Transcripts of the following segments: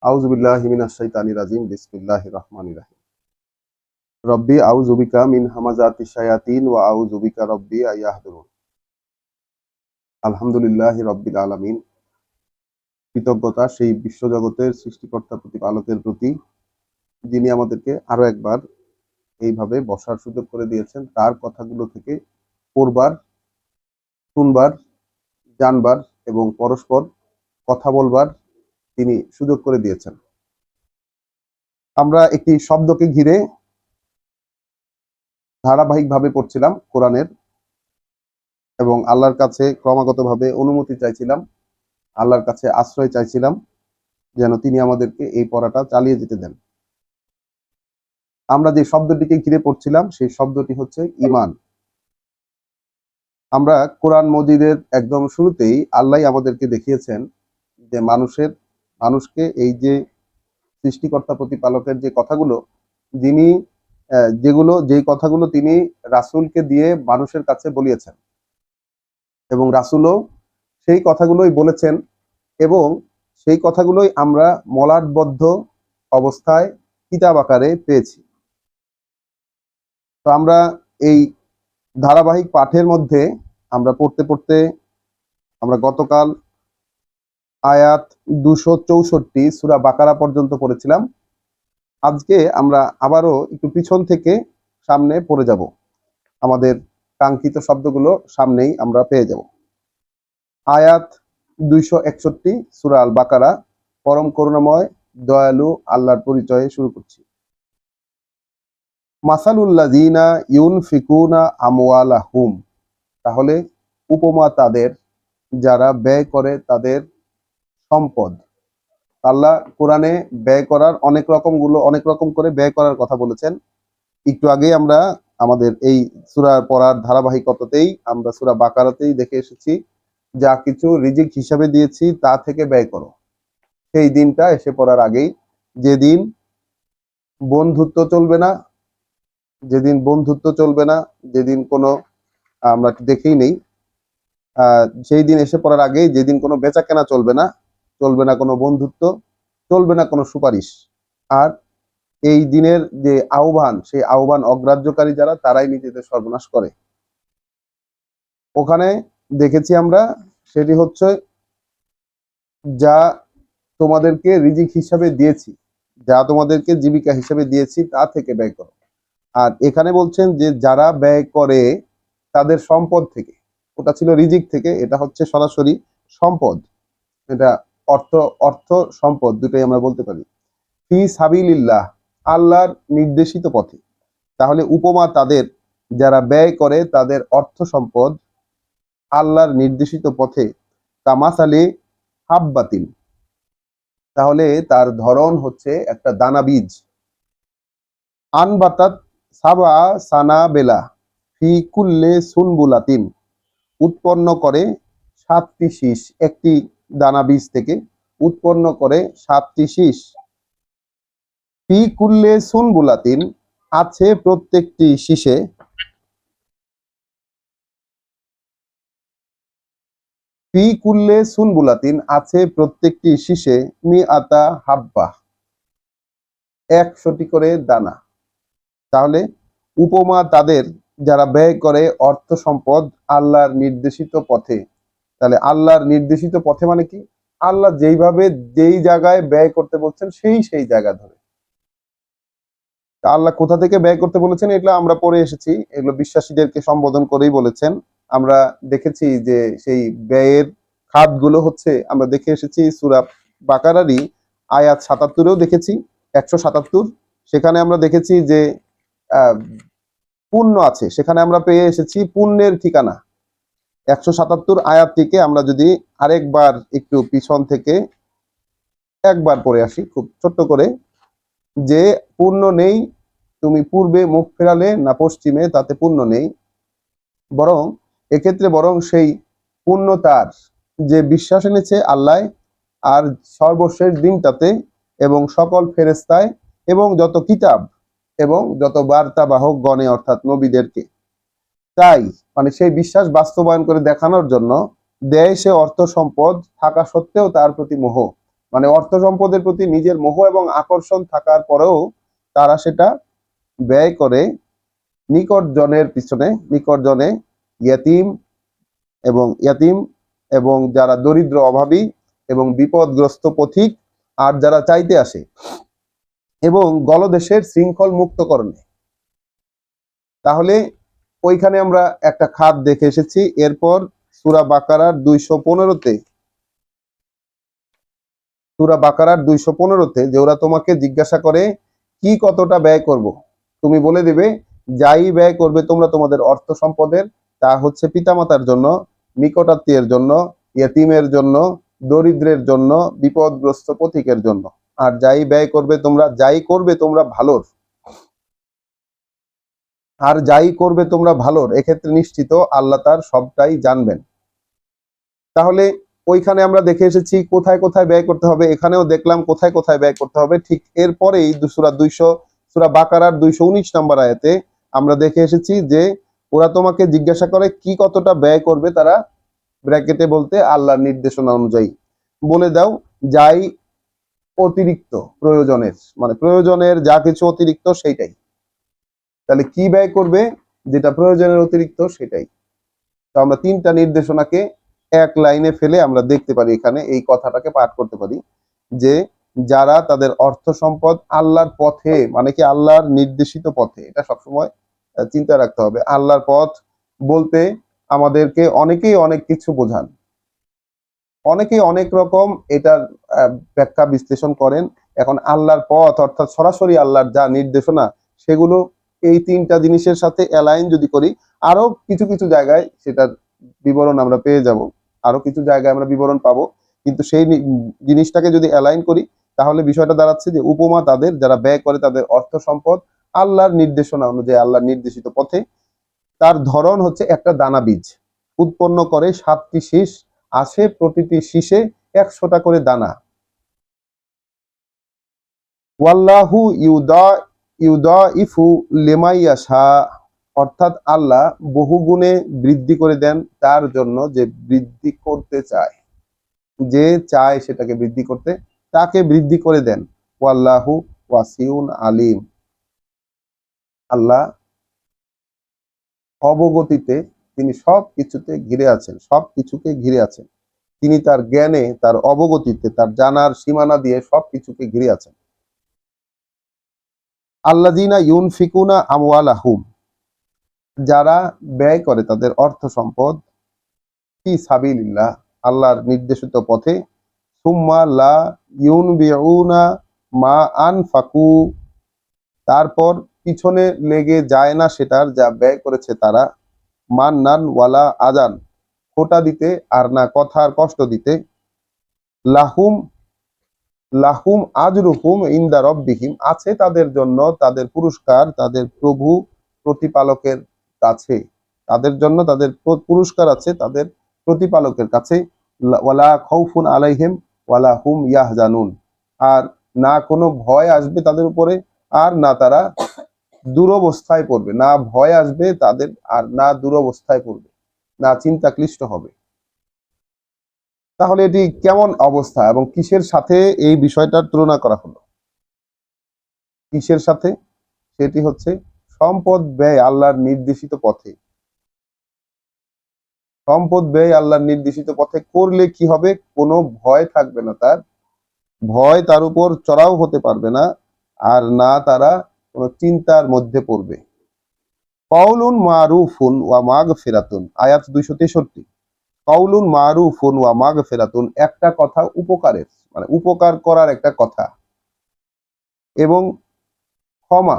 আউযু বিল্লাহি মিনাশ শাইতানির রাজিম। বিসমিল্লাহির রহমানির রহিম। রব্বি আউযু বিকা মিন হামাযাতিশ শায়াতিন ওয়া আউযু বিকা রব্বি আইয়াহদুরুন। আলহামদুলিল্লাহি রাব্বিল আলামিন। কৃতজ্ঞতা সেই বিশ্বজগতের সৃষ্টিকর্তা প্রতিপালকের প্রতি, যিনি আমাদেরকে আরো একবার এইভাবে বসার সুযোগ করে দিয়েছেন, তার কথাগুলো থেকে পড়বার, শুনবার, জানবার এবং পরস্পর কথা বলবার তিনি সুযোগ করে দিয়েছেন। আমরা একটি শব্দকে ঘিরে ধারাবাহিকভাবে পড়ছিলাম কোরআনের এবং আল্লাহর কাছে ক্রমাগতভাবে অনুমতি চাইছিলাম, আল্লাহর কাছে আশ্রয় চাইছিলাম যেন তিনি আমাদেরকে এই পড়াটা চালিয়ে যেতে দেন। আমরা যে শব্দটিকে ঘিরে পড়ছিলাম সেই শব্দটি হচ্ছে ঈমান। আমরা কোরআন মজিদের একদম শুরুতেই আল্লাহ আমাদেরকে দেখিয়েছেন যে মানুষকে এই যে সৃষ্টিকর্তা প্রতিপালকের যে কথাগুলো, যিনি যেই কথাগুলো তিনি রাসূলকে দিয়ে মানুষের কাছে বলিয়েছেন এবং রাসূলও সেই কথাগুলোই বলেছেন এবং সেই কথাগুলোই আমরা মলাটবদ্ধ অবস্থায় কিতাব আকারে পেয়েছি। তো আমরা এই ধারাবাহিক পাঠের মধ্যে আমরা পড়তে পড়তে আমরা গতকাল আয়াত 264 সূরা বাকারা পর্যন্ত পড়েছিলাম। আজকে আমরা আবারও একটু পিছন থেকে সামনে পড়ে যাব, আমাদের কাঙ্ক্ষিত শব্দগুলো সামনেই আমরা পেয়ে যাব। আয়াত 261 সূরা আল বাকারা। পরম করুণাময় দয়ালু আল্লাহর পরিচয়ে শুরু করছি। মাসালুল্লাযীনা ইউনফিকুনা আমওয়ালাহুম, তাহলে উপমা তাদের যারা ব্যয় করে তাদের সম্পদ। আল্লাহ কোরআনে ব্যয় করার অনেক রকম করে ব্যয় করার কথা বলেছেন। একটু আগেই আমরা আমাদের এই সূরা পড়ার ধারাবাহিকতাতেই আমরা সূরা বাকারাতেই দেখে এসেছি, যা কিছু রিজিক হিসাবে দিয়েছি তা থেকে ব্যয় করো। সেই দিনটা এসে পড়ার আগেই, যেদিন বন্ধুত্ব চলবে না, যেদিন কোনো আমরা দেখেই নেই, সেই দিন এসে পড়ার আগেই, যেদিন কোনো বেচা কেনা চলবে না কোনো বন্ধুত্ব, চলবে না কোনো সুপারিশ। আর এই দিনের যে আহ্বান, সেই আহ্বান অগ্রাহ্যকারী যারা, তারাই নিজেদের সর্বনাশ করে। ওখানে দেখেছি আমরা, সেটি হচ্ছে যা তোমাদেরকে রিজিক হিসাবে দিয়েছি, যা তোমাদেরকে জীবিকা হিসাবে দিয়েছি তা থেকে ব্যয় করো। আর এখানে বলছেন যে যারা ব্যয় করে তাদের সম্পদ থেকে, ওটা ছিল রিজিক থেকে, এটা হচ্ছে সরাসরি সম্পদ। এটা অর্থ অর্থ সম্পদ দুটোই আমরা বলতে পারি। ফি সাবিলিল্লাহ, আল্লাহর নির্দেশিত পথে। তাহলে উপমা তাদের যারা ব্যয় করে তাদের অর্থ সম্পদ আল্লাহর নির্দেশিত পথে, কামাসালি হাব্বাতিন, তাহলে তার ধরন হচ্ছে একটা দানা বীজ। আনবাতাত সাবা সানাবেলা ফি কুল্লে সুনবুলাতিন, উৎপন্ন করে 7টি শীষ। একটি দানা বীজ থেকে উৎপন্ন করে 7টি শীষ। ফি কুল্লে সুনবুলাতিন, আছে প্রত্যেকটি শীষে, ফি কুল্লে সুনবুলাতিন, আছে প্রত্যেকটি শীষে, মিআতা হাব্বা, 100টি করে দানা। তাহলে উপমা তাদের যারা ব্যয় করে অর্থ সম্পদ আল্লাহর নির্দেশিত পথে। তাহলে আল্লাহর নির্দেশিত পথে মানে কি? আল্লাহ যেইভাবে যেই জায়গায় ব্যয় করতে বলছেন সেই জায়গা ধরে। আল্লাহ কোথা থেকে ব্যয় করতে বলেছেন এগুলো আমরা পড়ে এসেছি, এগুলো বিশ্বাসীদেরকে সম্বোধন করেই বলেছেন। আমরা দেখেছি যে সেই ব্যয়ের খাতগুলো হচ্ছে, আমরা দেখে এসেছি সূরা বাকারারই আয়াত 77-এও দেখেছি, 177। সেখানে আমরা দেখেছি যে পুণ্য আছে, সেখানে আমরা পেয়ে এসেছি পুণ্যের ঠিকানা। 177 আয়াতটিকে আমরা যদি আরেকবার একটু পিছন থেকে একবার পড়ে আসি খুব ছোট্ট করে, যে পুণ্য নেই, তুমি পূর্বে মুখ ফেরালে না পশ্চিমে, তাতে পুণ্য নেই, বরং এক্ষেত্রে সেই পুণ্য তার যে বিশ্বাস এনেছে আল্লাহ আর সর্বশেষ দিনটাতে এবং সকল ফেরেশতায় এবং যত কিতাব এবং যত বার্তাবাহক গণে, অর্থাৎ নবীদেরকে। তাই মানে সেই বিশ্বাস বাস্তবায়ন করে দেখানোর জন্য দেয় সে অর্থ সম্পদ থাকা সত্ত্বেও তার প্রতি মোহ। মানে অর্থ সম্পদের প্রতি নিজের মোহ এবং আকর্ষণ থাকার পরেও তারা সেটা ব্যয় করে নিকটজনের পিছনে, নিকটজনে ইয়াতিম এবং যারা দরিদ্র অভাবী এবং বিপদগ্রস্ত পথিক আর যারা চাইতে আসে এবং গলদেশের শৃঙ্খল মুক্তকরণে। তাহলে ওইখানে আমরা একটা খাত দেখে এসেছি। এরপর সূরা বাকারার 215তে যে ওরা তোমাকে জিজ্ঞাসা করে কি কতটা ব্যয় করব, তুমি বলে দিবে যাই ব্যয় করবে তোমরা তোমাদের অর্থ সম্পদের, তা হচ্ছে পিতামাতার জন্য, নিকটাত্মীয়ের জন্য, ইয়েতিমের জন্য, দরিদ্রের জন্য, বিপদগ্রস্ত পথিকের জন্য। আর যাই করবে তোমরা ভালোর, এক্ষেত্রে নিশ্চিত আল্লাহ তার সবটাই জানবেন। তাহলে ওইখানে আমরা দেখে এসেছি কোথায় কোথায় ব্যয় করতে হবে, এখানেও দেখলাম কোথায় কোথায় ব্যয় করতে হবে। ঠিক এরপরেই সূরা বাকারার 219 নম্বর আয়াতে আমরা দেখে এসেছি যে ওরা তোমাকে জিজ্ঞাসা করে কি কতটা ব্যয় করবে, তারা ব্র্যাকেটে বলতে আল্লাহর নির্দেশনা অনুযায়ী বলে দাও যাই অতিরিক্ত প্রয়োজনের, মানে প্রয়োজনের যা কিছু অতিরিক্ত সেইটাই। তাহলে কি ব্যয় করবে, যেটা প্রয়োজনের অতিরিক্ত সেটাই। তো আমরা তিনটা নির্দেশনাকে এক লাইনে ফেলে আমরা দেখতে পারি, এখানে এই কথাটাকে পাঠ করতে পারি যে যারা তাদের অর্থ সম্পদ আল্লাহর পথে, মানে কি আল্লাহর নির্দেশিত পথে, এটা সবসময় চিন্তা রাখতে হবে। আল্লাহর পথ বলতে আমাদেরকে অনেকেই অনেক কিছু বোঝান, অনেকেই অনেক রকম এটার ব্যাখ্যা বিশ্লেষণ করেন। এখন আল্লাহর পথ অর্থাৎ সরাসরি আল্লাহর যা নির্দেশনা, সেগুলো এই তিনটা জিনিসের সাথে অ্যালাইন যদি করি, আরো কিছু কিছু জায়গায় সেটার বিবরণ আমরা পেয়ে যাব, আরো কিছু জায়গায় আমরা বিবরণ পাবো। কিন্তু সেই জিনিসটাকে যদি অ্যালাইন করি, তাহলে বিষয়টা দাঁড়াচ্ছে যে উপমা তাদের যারা ব্যয় করে তাদের অর্থ সম্পদ আল্লাহর নির্দেশনা অনুযায়ী, আল্লাহর নির্দেশিত পথে। তার ধরন হচ্ছে একটা দানা বীজ উৎপন্ন করে 7টি শীষ আছে, প্রতিটি শীষে 100টা করে দানা। ওয়াল্লাহু ইউদাইফু লিমান ইয়াশা, অর্থাৎ আল্লাহ বহুগুণে বৃদ্ধি করে দেন তার জন্য যে বৃদ্ধি করতে চায়, যে চায় সেটাকে বৃদ্ধি করতে, তাকে বৃদ্ধি করে দেন। ওয়াল্লাহু ওয়াসিউন আলিম, আল্লাহ অবগতিতে, তিনি সবকিছুতে ঘিরে আছেন, সবকিছুকে ঘিরে আছেন। তিনি তার জ্ঞানে, তার অবগতিতে, তার জানার সীমানা দিয়ে সবকিছুকে ঘিরে আছেন। আল্লাযীনা ইউনফিকুনা আমওয়ালাহুম, যারা ব্যয় করে তাদের অর্থ সম্পদ, ফি সাবিলিল্লাহ, আল্লাহর নির্দেশিত পথে, সুম্মা লা ইউনবিউনা মা আনফাকু, তারপর পিছনে লেগে যায় না সেটার যা ব্যয় করেছে তারা, মান্নান ওয়ালা আজান, খোটা দিতে আর না কথার কষ্ট দিতে, লাহুম লাহুম আজরুহুম ইনদা রব্বিহিম, আছে তাদের জন্য তাদের পুরস্কার তাদের প্রভু প্রতিপালকের কাছে, তাদের জন্য তাদের পুরস্কার আছে তাদের প্রতিপালকের কাছে। ওয়ালা খাউফুন আলাইহিম ওয়ালা হুম ইয়াহজানুন, আর না কোনো ভয় আসবে তাদের উপরে, আর না তারা দুরবস্থায় পড়বে, না ভয় আসবে তাদের আর না দুরবস্থায় পড়বে, না চিন্তা ক্লিষ্ট হবে। তাহলে এটি কেমন অবস্থা এবং কিসের সাথে এই বিষয়টার তুলনা করা হলো? কিসের সাথে? সেটি হচ্ছে সম্পদ ব্যয় আল্লাহর নির্দেশিত পথে। সম্পদ ব্যয় আল্লাহর নির্দেশিত পথে করলে কি হবে? কোনো ভয় থাকবে না, তার ভয় তার উপর চড়াও হতে পারবে না, আর না তারা কোনো চিন্তার মধ্যে পড়বে। কাউলুন মারুফুন ওয়া মাগফিরাতুন, আয়াত 263। কাউলুন মারুফুন ওয়া মাগফিরাতুন, একটা কথা উপকারের, মানে উপকার করার একটা কথা, এবং ক্ষমা,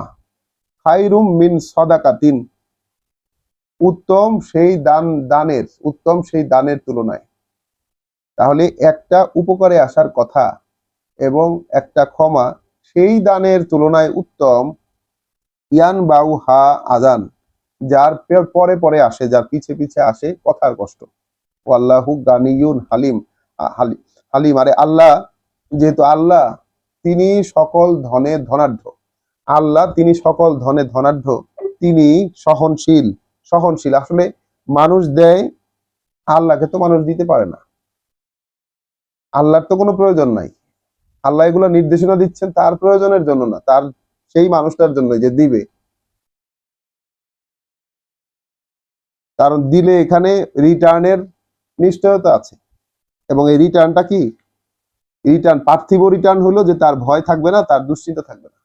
খায়রুম মিন সাদাকাতিন, উত্তম সেই দানের তুলনায়। তাহলে একটা উপকারে আসার কথা এবং একটা ক্ষমা সেই দানের তুলনায় উত্তম। ইয়ান বাউ হা আজান, যার পরে পরে আসে, যার পিছে পিছে আসে কথার কষ্ট। আল্লাহু গানিয়ুন হালিম, হালিম, আরে আল্লাহ, যেহেতু আল্লাহ তিনি সকল ধনে ধনাঢ্য, আল্লাহ তিনি সকল ধনে ধনাঢ্য, তিনি সহনশীল। আসলে মানুষ দেয়, আল্লাহকে তো মানুষ দিতে পারে না, আল্লাহর তো কোনো প্রয়োজন নাই। আল্লাহ এগুলো নির্দেশনা দিচ্ছেন তার প্রয়োজনের জন্য না, তার সেই মানুষটার জন্য যে দিবে। কারণ দিলে এখানে রিটার্নের নিশ্চয়তা আছে। এবং এই রিটার্নটা কি? রিটার্ন, পার্থিব রিটার্ন হলো যে তার ভয় থাকবে না, তার দুশ্চিন্তা থাকবে না।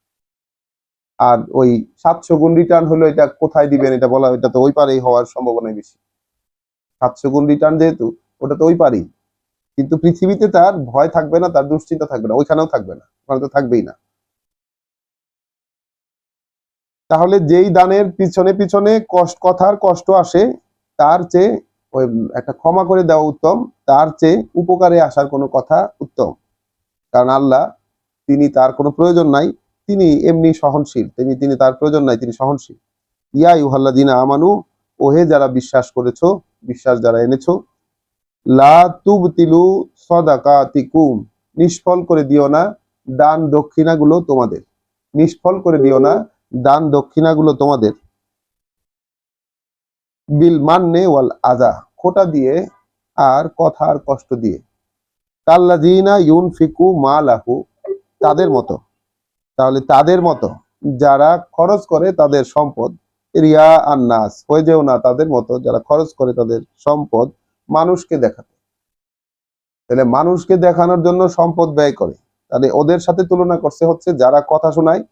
আর ওই 700 গুণ রিটার্ন হলো, এটা কোথায় দিবেন এটা বলা, এটা তো ওই পারেই হওয়ার সম্ভাবনাই বেশি। 700 গুণ রিটার্ন যেহেতু, ওটা তো ওই পারেই। কিন্তু পৃথিবীতে তার ভয় থাকবে না, তার দুশ্চিন্তা থাকবে না, ওইখানেও থাকবে না, ওখানে তো থাকবেই না। তাহলে যেই দানের পিছনে পিছনে কথার কষ্ট আসে, তার চেয়ে ওই একটা ক্ষমা করে দেওয়া উত্তম, তার চেয়ে উপকারে আসার কোনো কথা উত্তম। কারণ আল্লাহ, তিনি তার কোনো প্রয়োজন নাই, তিনি এমনি সহনশীল, তিনি তিনি তার প্রয়োজন নাই, তিনি সহনশীল। ইয়া ইউহাল্লাযীনা আমানু, ওহে যারা বিশ্বাস করেছো, বিশ্বাস যারা এনেছো, লা তুবতিলু সাদাকাতিকুম, নিষ্ফল করে দিও না দান দক্ষিণাগুলো তোমাদের, নিষ্ফল করে দিও না দান দক্ষিণাগুলো তোমাদের, বিল মান্নে ওয়াল আযা, খোটা দিয়ে আর কথার কষ্ট দিয়ে, কাল্লাযীনা ইউনফিকু মালাহু, তাদের মতো। তাহলে তাদের মতো যারা খরচ করে তাদের সম্পদ, রিয়া আন্নাস, হয়ে যেও না তাদের মতো যারা খরচ করে তাদের সম্পদ মানুষকে দেখাতে। তাহলে মানুষকে দেখানোর জন্য সম্পদ ব্যয় করে, তাহলে ওদের সাথে তুলনা করছে হচ্ছে যারা কথা শোনায়,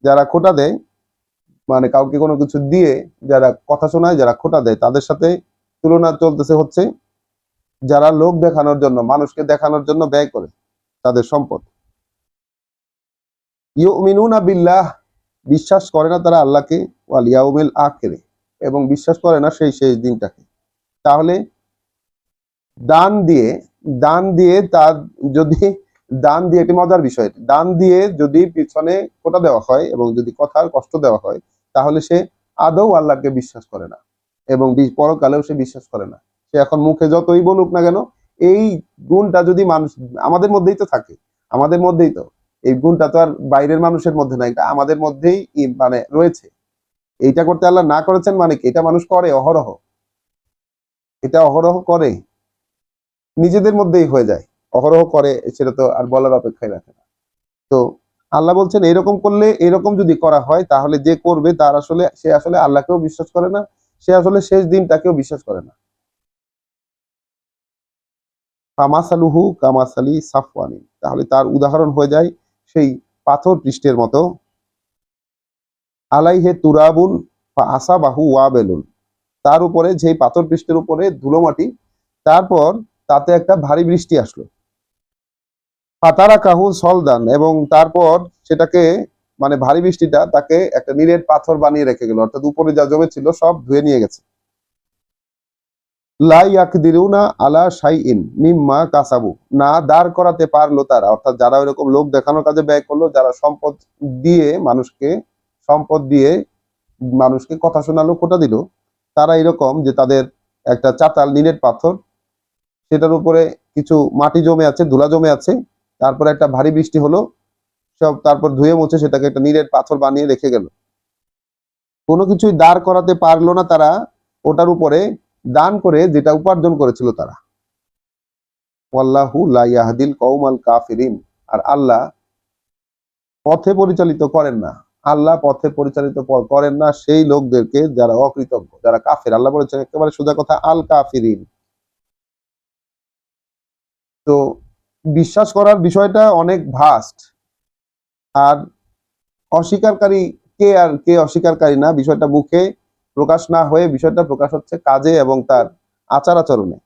যারা খোটা দেয়, মানে কাউকে কোনো কিছু দিয়ে যারা কথা শোনায়, যারা খোটা দেয়, তাদের সাথে তুলনা চলতেছে হচ্ছে যারা লোক দেখানোর জন্য, মানুষকে দেখানোর জন্য ব্যয় করে তাদের সম্পদ। ইউমিনুনা বিল্লাহ, বিশ্বাস করে না তারা আল্লাহকে, ওয়াল ইয়াউমিল আখিরে, এবং বিশ্বাস করে না সেই শেষ দিনটাকে। তাহলে দান দিয়ে, দান দিয়ে তার যদি, দান দিয়ে, একটি মজার বিষয়, দান দিয়ে যদি পিছনে খোটা দেওয়া হয় এবং যদি কথার কষ্ট দেওয়া হয়, তাহলে সে আদৌ আল্লাহকে বিশ্বাস করে না এবং পরকালেও সে বিশ্বাস করে না। সে এখন মুখে যতই বলুক না কেন, এই গুণটা যদি মানুষ, আমাদের মধ্যেই তো থাকে, আমাদের মধ্যেই তো এই গুণটা, তো আর বাইরের মানুষের মধ্যে না, এটা আমাদের মধ্যেই মানে রয়েছে। এইটা করতে আল্লাহ না করেছেন মানে কি? এটা মানুষ করে অহরহ, এটা অহরহ করে, নিজেদের মধ্যেই হয়ে যায়, অহরহ করে, সেটা তো আর বলার অপেক্ষায় রাখে না। তো আল্লাহ বলছেন এরকম করলে, এরকম যদি করা হয়, তাহলে যে করবে তার আসলে, সে আসলে আল্লাহকেও বিশ্বাস করে না, সে আসলে শেষ দিনটাকেও বিশ্বাস করে না। কামাসালুহু কামাসালি সাফওয়ানি, তাহলে তার উদাহরণ হয়ে যায় সেই পাথর পৃষ্ঠের মতো, আলাইহে তুরাবুন ফা আসাবাহু ওয়াবেলুন, তার উপরে, যেই পাথর পৃষ্ঠের উপরে ধুলো মাটি, তারপর তাতে একটা ভারী বৃষ্টি আসলো, ফাতারা কাহু সলদান, এবং তারপর সেটাকে, মানে ভারী বৃষ্টিটা তাকে একটা নিরেট পাথর বানিয়ে রেখে গেল, অর্থাৎ উপরে যা জমে ছিল সব ধুয়ে নিয়ে গেছে। লা ইয়াকদিরুনা আলা শাইইন মিম্মা কাসাবু, না দাঁড় করাতে পারলো তারা, অর্থাৎ যারা ওইরকম লোক দেখানোর কাজে ব্যয় করলো, যারা সম্পদ দিয়ে মানুষকে, সম্পদ দিয়ে মানুষকে কথা শোনালো, খোটা দিল, তারা এরকম যে তাদের একটা চাতাল নিরেট পাথর, সেটার উপরে কিছু মাটি জমে আছে, ধুলা জমে আছে, তারপরে একটা ভারী বৃষ্টি হলো, সব তারপর ধুয়ে মুছে সেটাকে একটা নিরেট পাথর বানিয়ে রেখে গেল। কোনো কিছুই দাঁড় করাতে পারলো না তারা ওটার উপরে, দান করে যেটা উপার্জন করেছিল তারা। ওয়াল্লাহু লা ইয়াহদিল কওমাল কাফিরিন, আর আল্লাহ পথে পরিচালিত করেন না, আল্লাহ পথে পরিচালিত করেন না সেই লোকদেরকে যারা অকৃতজ্ঞ, যারা কাফের। আল্লাহ বলেছেন একেবারে সোজা কথা, আল কাফিরিন। তো বিশ্বাস করার বিষয়টা অনেক ভাস্ট, আর অস্বীকারী কে আর কে অস্বীকারী না, বিষয়টা মুখে প্রকাশ না হয়ে বিষয়টা প্রকাশ হচ্ছে কাজে এবং তার আচার আচরণে।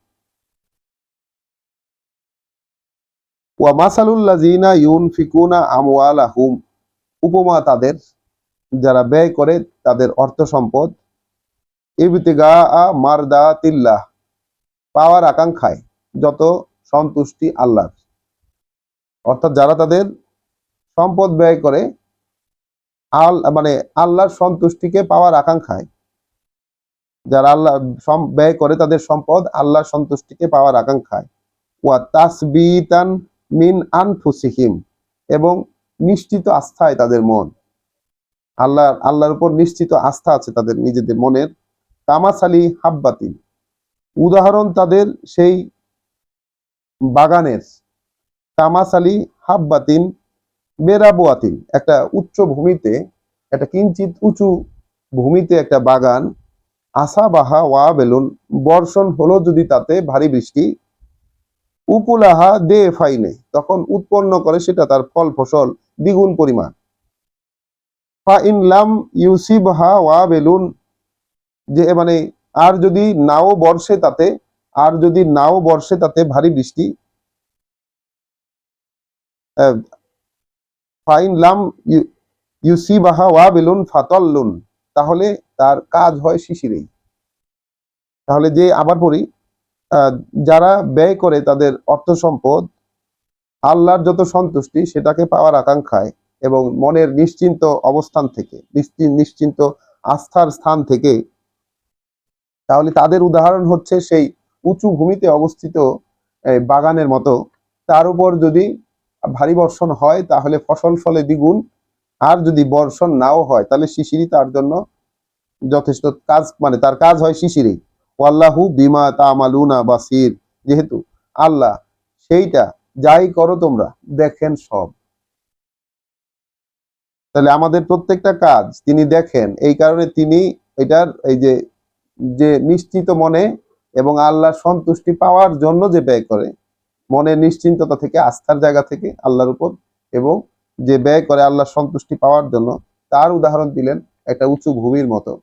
ওয়া মাসালুল্লাযিনা ইউনফিকুনা আমওয়ালাহুম, উপমা তাদের যারা ব্যয় করে তাদের অর্থ সম্পদ, ইবতিগা মারদাতিল্লাহ, পাওয়ার আকাঙ্ক্ষায়, যত সন্তুষ্টি আল্লাহর, অর্থাৎ যারা তাদের সম্পদ ব্যয় করে মানে আল্লাহর সন্তুষ্টিকে পাওয়ার আকাঙ্ক্ষায়, যারা আল্লাহ ব্যয় করে তাদের সম্পদ আল্লাহর সন্তুষ্টিকে পাওয়ার আকাঙ্ক্ষায়, ওয়া তাসবিতান মিন আনফুসিহিম, এবং নিশ্চিত আস্থায় তাদের মন, আল্লাহর উপর নিশ্চিত আস্থা আছে তাদের নিজেদের মনের, কামাসালি হাব্বাতিন, উদাহরণ তাদের সেই বাগানের, কামাসালি হাব্বাতিন বেরাবুয়াতিন, একটা উচ্চ ভূমিতে, একটা কিঞ্চিত উঁচু ভূমিতে একটা বাগান, আসা বাহা ওয়া বেলুন, বর্ষণ হলো যদি তাতে ভারী বৃষ্টি, উকুলাহা দে ফাইনে, তখন উৎপন্ন করে সেটা তার ফল ফসল দ্বিগুণ পরিমাণ, ফা ইন লাম ইউসিবহা ওয়া বেলুন, যে মানে আর যদি নাও বর্ষে তাতে, আর যদি নাও বর্ষে তাতে ভারী বৃষ্টি, ফাইন লাম ইউসিবাহা ওয়া বেলুন ফাতাল্লুন, তাহলে তার কাজ হয় শিশিরেই। তাহলে যে আবার পড়ি, আহ, যারা ব্যয় করে তাদের অর্থ সম্পদ আল্লাহর যত সন্তুষ্টি সেটাকে পাওয়ার আকাঙ্ক্ষায় এবং মনের নিশ্চিন্ত অবস্থান থেকে, নিশ্চিন্ত আস্থার স্থান থেকে, তাহলে তাদের উদাহরণ হচ্ছে সেই উঁচু ভূমিতে অবস্থিত বাগানের মতো। তার উপর যদি ভারী বর্ষণ হয় তাহলে ফসল ফলে দ্বিগুণ, আর যদি বর্ষণ নাও হয় তাহলে শিশিরই তার জন্য যথেষ্ট কাজ, মানে তার কাজ হয় শিশিরেই। ওয়াল্লাহু বিমা তামালুনা বাসির, যেহেতু আল্লাহ সেইটা যাই করো তোমরা দেখেন সব। তাহলে আমাদের প্রত্যেকটা কাজ তিনি দেখেন, এই কারণে তিনি এটার এই যে যে নিশ্চিত মনে এবং আল্লাহর সন্তুষ্টি পাওয়ার জন্য যে ব্যয় করে, মনের নিশ্চিন্ততা থেকে, আস্থার জায়গা থেকে আল্লাহর উপর, এবং যে ব্যয় করে আল্লাহর সন্তুষ্টি পাওয়ার জন্য, তার উদাহরণ দিলেন একটা উঁচু ভূমির মতো।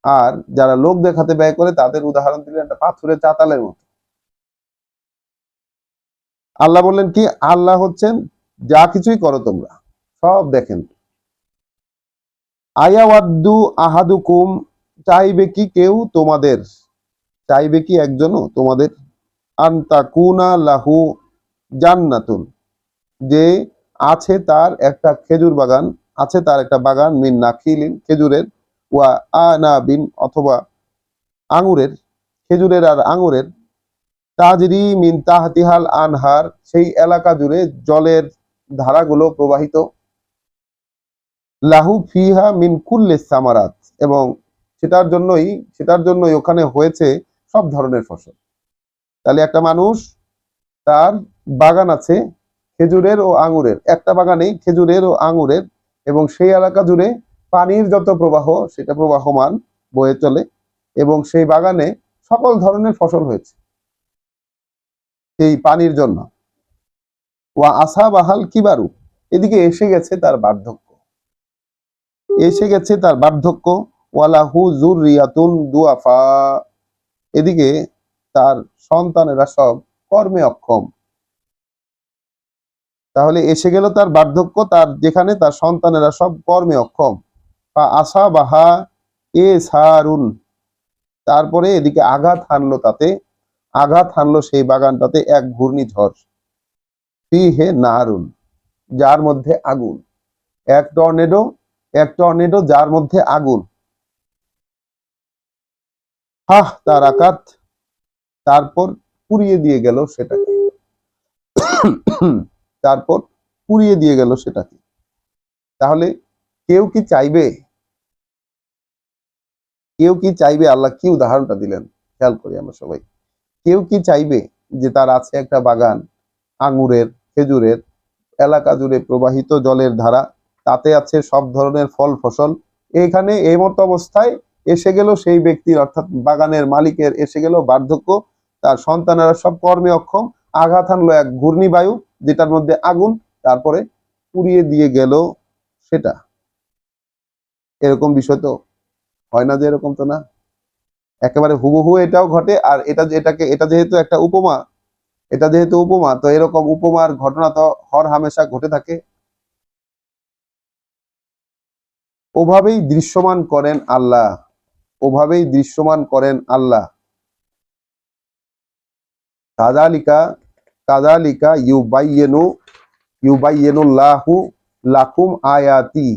আর যারা লোক দেখাতে ব্যয় করে তাদের উদাহরণ দিলেন একটা পাথরের চাতালের মতো। আল্লাহ বললেন কি, আল্লাহ হচ্ছেন যা কিছুই করো তোমরা সব দেখেন। আয়াওয়াদ্দু আহাদুকুম, চাইবে কি কেউ তোমাদের, চাইবে কি একজনও তোমাদের, আন্তাকুনা লাহু জান্নাতুন, যে আছে তার একটা খেজুর বাগান, আছে তার একটা বাগান, মিন নাখিলিন, খেজুরের, ওয়া আনাবিন, অথবা আঙুরের, খেজুরের আর আঙুরের, তাজরি মিন তাহতিহাল আনহার, সেই এলাকা জুড়ে জলের ধারাগুলো প্রবাহিত, লাহু ফিহা মিন কুল্লিস সামারাত, এবং সেটার জন্যই ওখানে হয়েছে সব ধরনের ফসল। তাহলে একটা মানুষ, তার বাগান আছে খেজুরের ও আঙুরের, একটা বাগানেই খেজুরের ও আঙুরের, এবং সেই এলাকা জুড়ে পানির যত প্রবাহ সেটা প্রবাহমান বয়ে চলে, এবং সেই বাগানে সকল ধরনের ফসল হয়েছে সেই পানির জন্য। ওয়া আসা বাহাল কিবারু, এদিকে এসে গেছে তার বার্ধক্য, এসে গেছে তার বার্ধক্য, ওয়ালাহু যুররিয়াতুন দুআফা, এদিকে তার সন্তানেরা সব কর্মে অক্ষম। তাহলে এসে গেল তার বার্ধক্য, তার যেখানে তার সন্তানেরা সব কর্মে অক্ষম। বা আসা বাহা এ সারুন, তারপরে এদিকে আঘাত হানলো তাতে, আঘাত হানলো সেই বাগানটাতে এক ঘূর্ণিঝড়, ফিহে নারুন, যার মধ্যে আগুন, এক টর্নেডো, এক টর্নেডো যার মধ্যে আগুন, হাহ তার আকাত, তারপর পুড়িয়ে দিয়ে গেল সেটাকে, তারপর পুড়িয়ে দিয়ে গেল সেটাকে। তাহলে কেউ কি চাইবে, কেউ কি চাইবে, আল্লাহ কি উদাহরণটা দিলেন খেয়াল করি আমরা সবাই, কেউ কি চাইবে যে তার আছে একটা বাগান আঙুরের, খেজুরের, এলাকা জুড়ে প্রবাহিত জলের ধারা, তাতে আছে সব ধরনের ফল ফসল, এখানে এই মতো অবস্থায় এসে গেল সেই ব্যক্তির, অর্থাৎ বাগানের মালিকের এসে গেল বার্ধক্য, তার সন্তানেরা সব কর্মে অক্ষম, আঘাত হানলো এক ঘূর্ণিবায়ু যেটার মধ্যে আগুন, তারপরে পুড়িয়ে দিয়ে গেল সেটা। এরকম বিষয় তো হয় না, যে এরকম তো না, একেবারে হুবহু এটাও ঘটে। আর এটা যেহেতু একটা উপমা, এটা যেহেতু উপমা, তো এরকম উপমার ঘটনা তো হর হামেশা ঘটে থাকে। ওভাবেই দৃশ্যমান করেন আল্লাহ, ওভাবেই দৃশ্যমান করেন আল্লাহ। কাযালিকা, কাযালিকা ইউবাইয়িনুল্লাহু লাকুম আয়াতি,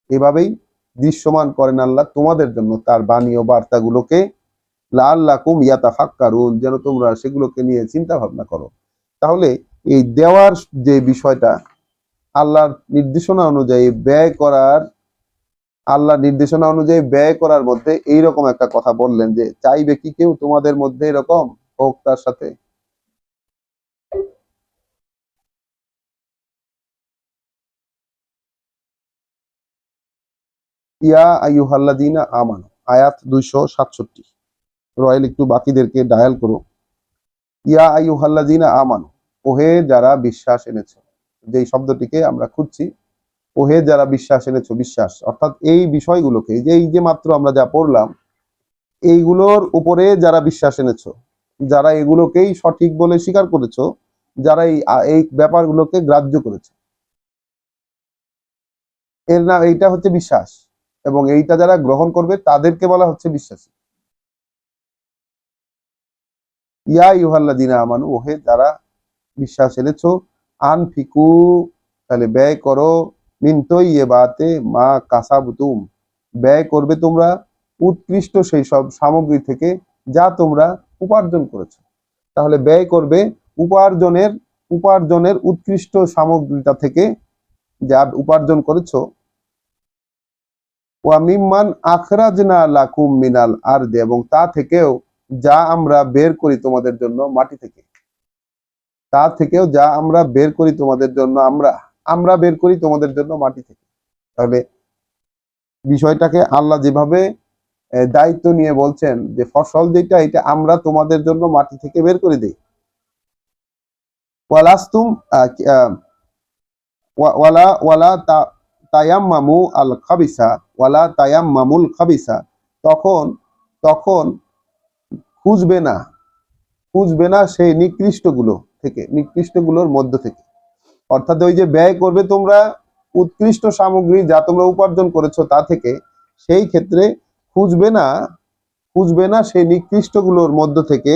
এভাবেই দৃশ্যমান করেন আল্লাহ তোমাদের জন্য তার বাণী ও বার্তাগুলোকে, লাআল্লাকুম ইয়াতাফাক্কারুন, যেন তোমরা সেগুলোকে নিয়ে চিন্তা ভাবনা করো। তাহলে এই দেওয়ার যে বিষয়টা, আল্লাহর নির্দেশনা অনুযায়ী ব্যয় করার, আল্লাহর নির্দেশনা অনুযায়ী ব্যয় করার মধ্যে এইরকম একটা কথা বললেন যে চাইবে কি কেউ তোমাদের মধ্যে এরকম হোক তার সাথে। ইয়া আইয়ুহাল্লাযীনা আমানু, আয়াত 267। রয়েল একটু বাকিদেরকে ডায়াল করো। ইয়া আইয়ুহাল্লাযীনা আমানু, ওহে যারা বিশ্বাস এনেছো। যেই শব্দটিকে আমরা খুঁজছি, ওহে যারা বিশ্বাস এনেছো, বিশ্বাস অর্থাৎ এই বিষয়গুলোকে, এই যে মাত্র আমরা যা পড়লাম, এইগুলোর উপরে যারা বিশ্বাস এনেছো, যারা এগুলোকেই সঠিক বলে স্বীকার করেছো, যারা এই ব্যাপারগুলোকে গ্রাহ্য করেছে, এর নাম, এইটা হচ্ছে বিশ্বাস। এবং এইটা যারা গ্রহণ করবে তাদেরকে বলা হচ্ছে বিশ্বাসী। ইয়া আইয়ুহাল্লাযীনা আমানু, ওহে যারা বিশ্বাস এনেছো, আনফিকু, তাহলে ব্যয় করো, মিন তয়্যিবাতি মা কাসাবতুম, ব্যয় করবে তোমরা উৎকৃষ্ট সেই সব সামগ্রী থেকে যা তোমরা উপার্জন করেছো। তাহলে ব্যয় করবে উপার্জনের উপার্জনের উৎকৃষ্ট সামগ্রীটা থেকে যা উপার্জন করেছো। ওয়া মিম্মান আখরাজনা লাকুম মিনাল আরদি, এবং তা থেকেও যা আমরা বের করি তোমাদের জন্য মাটি থেকে, তা থেকেও যা আমরা বের করি তোমাদের জন্য, আমরা বের করি তোমাদের জন্য মাটি থেকে। তাহলে বিষয়টাকে আল্লাহ যেভাবে দায়িত্ব নিয়ে বলছেন যে ফসল যেটা, এটা আমরা তোমাদের জন্য মাটি থেকে বের করে দিই। ওয়ালাস্তুম ওয়ালা ওয়ালা তায়াম্মামু আল খাবিসা, ওয়ালা তায়াম্মামুল খাবিসা, তখন তখন খুঁজবে না, খুঁজবে না সেই নিকৃষ্টগুলো থেকে, নিকৃষ্টগুলোর মধ্য থেকে। অর্থাৎ ওই যে ব্যয় করবে তোমরা উৎকৃষ্ট সামগ্রী যা তোমরা উপার্জন করেছো তা থেকে, সেই ক্ষেত্রে খুঁজবে না, খুঁজবে না সেই নিকৃষ্টগুলোর মধ্য থেকে,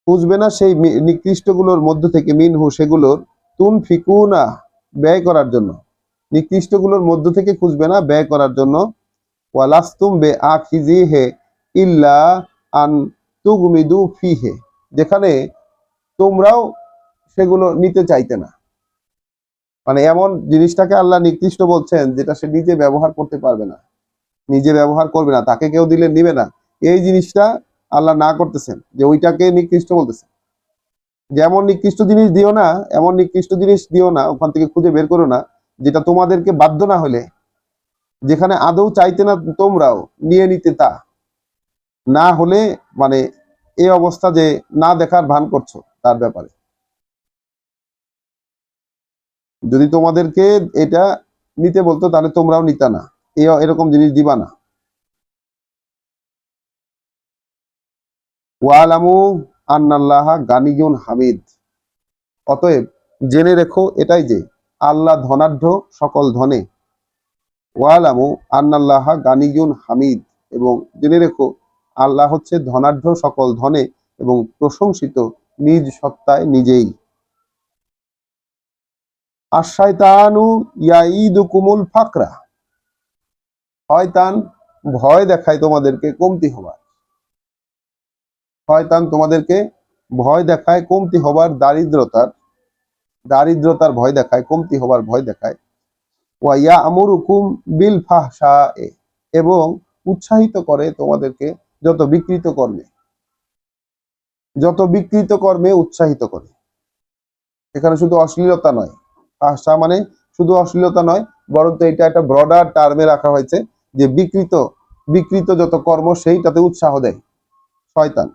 খুঁজবে না সেই নিকৃষ্টগুলোর মধ্য থেকে, মিনহু সেগুলোর, তুনফিকুনা ব্যয় করার জন্য, নিকৃষ্টগুলোর মধ্য থেকে খুঁজবে না ব্যয় করার জন্য। ওয়ালাস্তুম বিআখিযিহি ইল্লা আন তুগমিদু ফিহি, যেখানে তোমরাও সেগুলো নিতে চাইতে না। মানে এমন জিনিসটাকে আল্লাহ নিকৃষ্ট বলছেন যেটা সে নিজে ব্যবহার করতে পারবে না, নিজে ব্যবহার করবে না, তাকে কেউ দিলে নিবে না। এই জিনিসটা আল্লাহ না করতেছেন, যে ওইটাকে নিকৃষ্ট বলতেছেন। যেমন নিকৃষ্ট জিনিস দিও না, এমন নিকৃষ্ট জিনিস দিও না, ওখান থেকে খুঁজে বের করো না যেটা তোমাদেরকে বাধ্য না হলে, যেখানে আদৌ চাইতে না তোমরাও নিয়ে নিতে, তা না হলে মানে এই অবস্থা যে না দেখার ভান করছো তার ব্যাপারে। যদি তোমাদেরকে এটা নিতে বলতো তাহলে তোমরাও নিতা না, এরকম জিনিস দিবা না। ওয়ালামু আন্নাল্লাহা গানিয়ুন হামিদ, অতএব জেনে রেখো এটাই যে আল্লাহ ধনাঢ্য সকল ধনে। ওয়ালামু আন্নাল্লাহা গানিয়ুন হামিদ, এবং জেনে রেখো আল্লাহ হচ্ছে ধনাঢ্য সকল ধনে এবং প্রশংসিত নিজ সত্তায় নিজেই। আশ-শায়তানু ইয়াইদুকুমুল ফাকরা, শয়তান ভয় দেখায় তোমাদেরকে কমতি হবার, শয়তান তোমাদেরকে ভয় দেখায় কমতি হবার, দারিদ্রতার ভয় দেখায়, কমতি হবার ভয় দেখায়। ওয়া ইয়ামুরুকুম বিল ফাহশায়ে, এবং উৎসাহিত করে তোমাদেরকে যত বিকৃত কর্মে, যত বিকৃত কর্মে উৎসাহিত করে। এখানে শুধু অশ্লীলতা নয়, ফাহশা মানে শুধু অশ্লীলতা নয়, বরং এটা একটা ব্রডার টার্মে রাখা হয়েছে যে বিকৃত বিকৃত যত কর্ম সেইটাতে উৎসাহ দেয় শয়তান।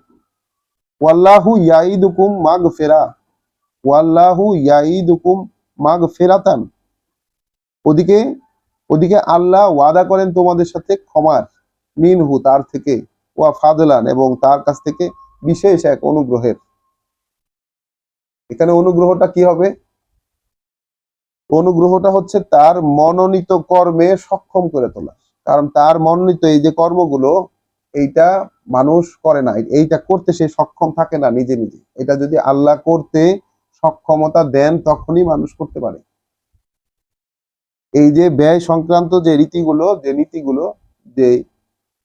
ওয়াল্লাহু ইয়াইদুকুম মাগফিরা, ওয়াল্লাহু ইয়াইদুকুম মাগফিরাতান, ওদিকে ওদিকে আল্লাহ ওয়াদা করেন তোমাদের সাথে ক্ষমার, মিনহু তার থেকে, ওয়া ফাদলান এবং তার কাছ থেকে বিশেষ এক অনুগ্রহের। এখানে অনুগ্রহটা কি হবে? অনুগ্রহটা হচ্ছে তার মনোনীত কর্মে সক্ষম করে তোলা। কারণ তার মনোনীত এই যে কর্মগুলো, এইটা মানুষ করে না, এইটা করতে সে সক্ষম থাকে না নিজে নিজে। এটা যদি আল্লাহ করতে সক্ষমতা দেন তখনই মানুষ করতে পারে। এই যে ব্যয় সংক্রান্ত যে নীতিগুলো, যে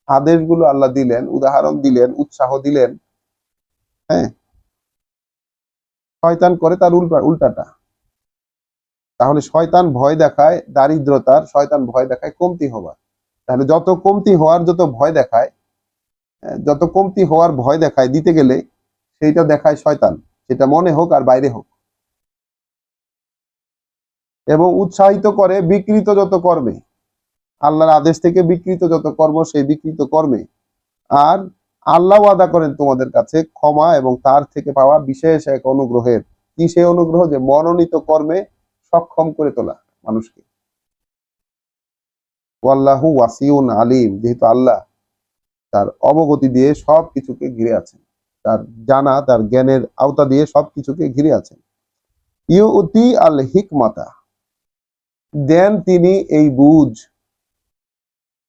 আদেশগুলো আল্লাহ দিলেন, উদাহরণ দিলেন, উৎসাহ দিলেন, হ্যাঁ, শয়তান করে তার উল্টাটা। তাহলে শয়তান ভয় দেখায় দারিদ্রতার, শয়তান ভয় দেখায় কমতি হবার। তাহলে যত কমতি হওয়ার যত ভয় দেখায়, যত কমতি হওয়ার ভয় দেখায় দিতে গেলে, সেইটা দেখায় শয়তান, সেটা মনে হোক আর বাইরে হোক। এবং উৎসাহিত করে বিকৃত যত কর্মে, আল্লাহর আদেশ থেকে বিকৃত যত কর্ম সেই বিকৃত কর্মে। আর আল্লাহ ওয়াদা করেন তোমাদের কাছে ক্ষমা এবং তার থেকে পাওয়া বিশেষ এক অনুগ্রহের। কি সেই অনুগ্রহ? যে মনোনীত কর্মে সক্ষম করে তোলা মানুষকে। ওয়াল্লাহু ওয়াসিউন আলিম, যেহেতু আল্লাহ তার অবগতি দিয়ে সবকিছুকে ঘিরে আছেন, তার জানা, তার জ্ঞানের আওতা দিয়ে সবকিছুকে ঘিরে আছেন। ইউতি আল হিকমাতা, দেন তিনি এই বুঝ,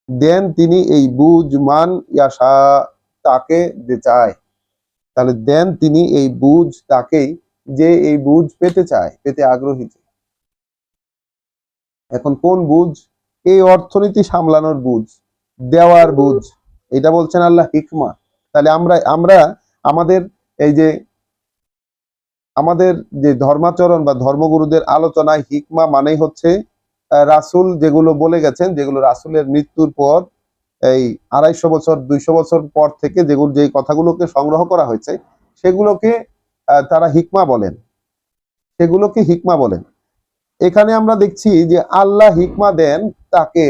দেন তিনি এই বুঝ মান ইয়াশা, তাকে যে চায়। তাহলে দেন তিনি এই বুঝ তাকেই, যে এই বুঝ পেতে চায়, পেতে আগ্রহী। এখন কোন বুঝ? এই অর্থনীতি সামলানোর বুঝ, দেওয়ার বুঝ, এটা বলছেন আল্লাহ হিকমা। তাহলে আমরা আমরা আমাদের এই যে আমাদের যে ধর্মাচরণ বা ধর্মগুরুদের আলোচনায় হিকমা মানেই হচ্ছে রাসূল যেগুলো বলে গেছেন, যেগুলো রাসূলের মৃত্যুর পর এই 250 বছর 200 বছর পর থেকে যেগুলো যেই কথাগুলোকে সংগ্রহ করা হয়েছে সেগুলোকে তারা হিকমা বলেন, সেগুলোকে হিকমা বলেন। এখানে আমরা দেখছি যে আল্লাহ হিকমা দেন তাকে,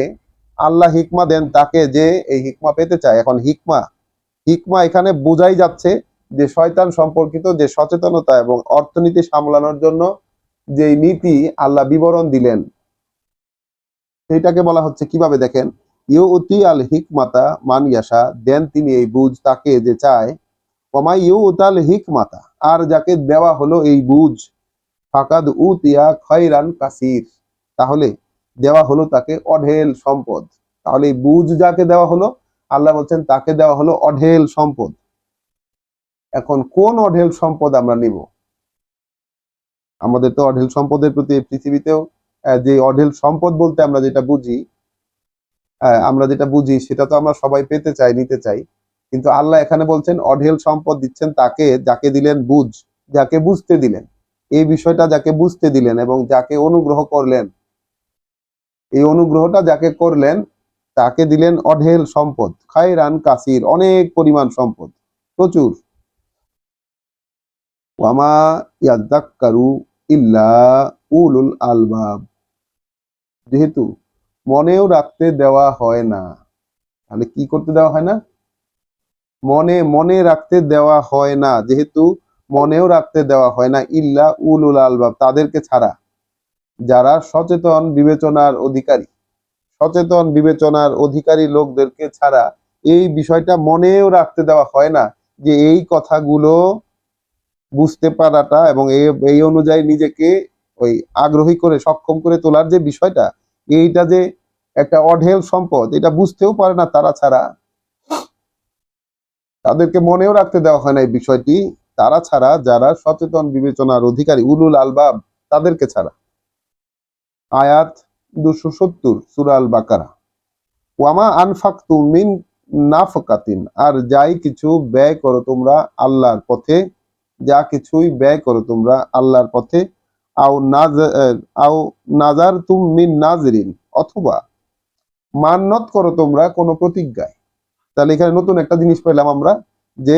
আল্লাহ হিকমা দেন তাকে যে এই হিকমা পেতে চায়। এখন হিকমা, হিকমা এখানে বোঝাই যাচ্ছে যে শয়তান সম্পর্কিত যে সচেতনতা এবং অর্থনীতি সামলানোর জন্য যে নীতি আল্লাহ বিবরণ দিলেন, সেইটাকে বলা হচ্ছে কিভাবে দেখেন, ইউতি আল হিকমাতা মান ইয়াশা, দেন তিনি এই বুঝ তাকে যে চায়। ওমাই ইউতাল হিকমাতা, আর যাকে দেওয়া হলো এই বুঝ, ফাকাদ উতিয়া খয়রান কাসির, তাহলে দেওয়া হলো তাকে অঢেল সম্পদ। তাহলে এই বুঝ যাকে দেওয়া হলো, আল্লাহ বলছেন তাকে দেওয়া হলো অঢেল সম্পদ। এখন কোন অঢেল সম্পদ আমরা নিব? আমাদের তো অঢেল সম্পদের প্রতি পৃথিবীতেও যে অঢেল সম্পদ বলতে আমরা যেটা বুঝি সেটা তো আমরা সবাই পেতে চাই, নিতে চাই। কিন্তু আল্লাহ এখানে বলছেন অঢেল সম্পদ দিচ্ছেন তাকে যাকে দিলেন বুঝ, যাকে বুঝতে দিলেন, এই বিষয়টা যাকে বুঝতে দিলেন এবং যাকে অনুগ্রহ করলেন, এই অনুগ্রহটা যাকে করলেন তাকে দিলেন অঢেল সম্পদ, খায়রান কাসির, অনেক পরিমাণ সম্পদ, প্রচুর। ওয়ামা ইয়াযাক্কারু ইল্লা উলুল আলবাব, যেহেতু মনেও রাখতে দেওয়া হয় না, তাহলে কি করতে দেওয়া হয় না? মনে মনে রাখতে দেওয়া হয় না, যেহেতু মনেও রাখতে দেওয়া হয় না, ইল্লা উলুল আলবাব, তাদেরকে ছাড়া, যারা সচেতন বিবেচনার অধিকারী, সচেতন বিবেচনার অধিকারী লোকদেরকে ছাড়া এই বিষয়টা মনেও রাখতে দেওয়া হয় না, যে এই কথাগুলো বুঝতে পারাটা এবং এই অনুযায়ী নিজেকে ওই আগ্রহী করে সক্ষম করে তোলার যে বিষয়টা, এইটা যে একটা অঢেল সম্পদ, এটা বুঝতেও পারে না তারা ছাড়া, তাদেরকে মনেও রাখতে দেওয়া হয় না এই বিষয়টি, তারা ছাড়া, যারা সচেতন বিবেচনার অধিকারী উলুল আলবাব, তাদেরকে ছাড়া। আয়াত 270 সূরা আল বাকারা। ওয়ামা আনফাকতুম মিন নাফকাতিন, আর যাই কিছু ব্যয় করো তোমরা আল্লাহর পথে, যা কিছুই ব্যয় করো তোমরা আল্লাহর পথে, আও নাজ আও নাজারতুম মিন নাজরিন, অথবা মান্নত করো তোমরা কোনো প্রতিজ্ঞায়। তাহলে এখানে নতুন একটা জিনিস পেলাম আমরা, যে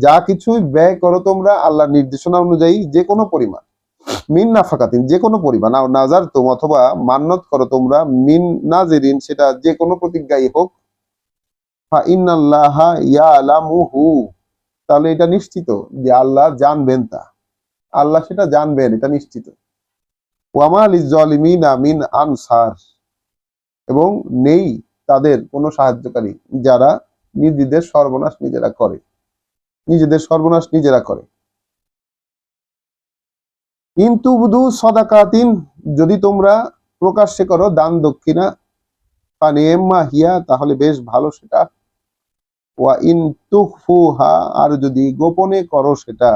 যা কিছুই ব্যয় করো তোমরা আল্লাহর নির্দেশনা অনুযায়ী যে কোনো পরিমাণ, মিন নাফাকাতিন, যে কোনো পরিমাণ, আও নাজারতুম, অথবা মান্নত করো তোমরা, মিন নাজিরিন, সেটা যে কোনো প্রতিজ্ঞাই হোক, ফা ইন্নাল্লাহা ইয়ালামুহু, তাহলে এটা নিশ্চিত যে আল্লাহ জানবেন তা, আল্লাহ সেটা জানবেন, এটা নিশ্চিত। ওয়ামা লিজ্জালিমিনা মিন আনসার, এবং নেই তাদের কোনো সাহায্যকারী, যারা নিজেদের সর্বনাশ নিজেরা করে, নিজেদের সর্বনাশ নিজেরা করে। কিন্তু বুধু সদাকাতিন, যদি তোমরা প্রকাশ্যে করো দান দক্ষিণা, ফানিএম্মা হিয়া, তাহলে বেশ ভালো সেটা। ওয়া ইন তুখফুহা, আর যদি গোপনে করো সেটা,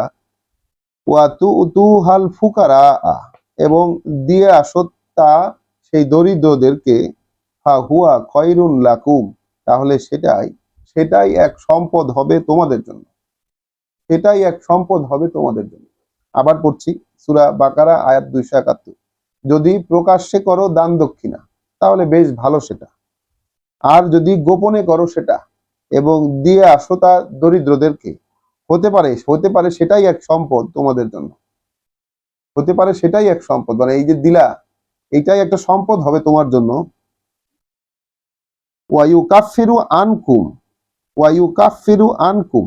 ওয়া তুতুহাল ফুকারা, এবং দিয়ে আসো তা সেই দরিদ্রদেরকে, ফা হুয়া খয়রুন লাকুম, তাহলে সেটাই সেটাই এক সম্পদ হবে তোমাদের জন্য, সেটাই এক সম্পদ হবে তোমাদের জন্য। আবার পড়ছি, সূরা বাকারা আয়াত 271। যদি প্রকাশ্যে করো দান দক্ষিণা তাহলে বেশ ভালো সেটা, আর যদি গোপনে করো সেটা এবং দিয়ে আসো তা দরিদ্রদেরকে, হতে পারে সেটাই এক সম্পদ তোমাদের জন্য, হতে পারে সেটাই এক সম্পদ, মানে এই যে দিলা, এটাই একটা সম্পদ হবে তোমার জন্য। ওয়ায়ুকাফিরু আনকুম, ওয়ায়ুকাফিরু আনকুম,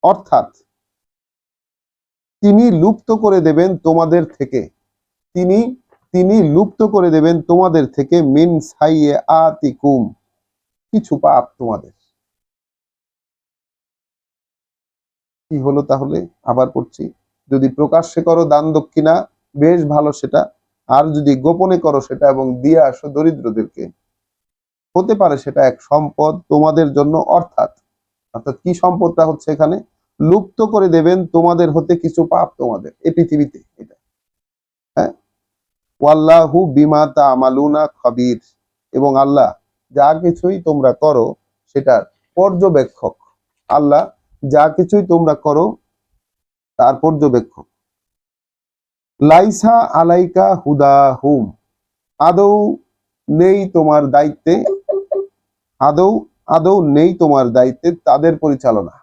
অর্থাৎ তিনি লুপ্ত করে দেবেন তোমাদের থেকে, তিনি তিনি লুপ্ত করে দেবেন তোমাদের থেকে মিন সাইয়্যাতিকুম, কিছু পাপ তোমাদের। কি হলো তাহলে? আবার পড়ছি, যদি প্রকাশ্যে করো দান দক্ষিণা বেশ ভালো সেটা, আর যদি গোপনে করো সেটা এবং দিয়ে আসো দরিদ্রদেরকে, হতে পারে সেটা এক সম্পদ তোমাদের জন্য। অর্থাৎ অর্থাৎ কি সম্পদটা হচ্ছে এখানে? লুপ্ত করে দেবেন তোমাদের হতে কিছু পাপ তোমাদের এই পৃথিবীতে, এটা। হ্যাঁ, ওয়াল্লাহু বিমা তা'মালুনা খাবীর, এবং আল্লাহ যা কিছুই তোমরা করো সেটার পর্যবেক্ষক। আল্লাহ যা কিছুই তোমরা করো তার পর্যবেক্ষক। লাইসা আলাইকা হুদাহুম, আদৌ নেই তোমার দায়িত্বে, আদৌ আদৌ নেই তোমার দায়িত্বে তাদের পরিচালনা।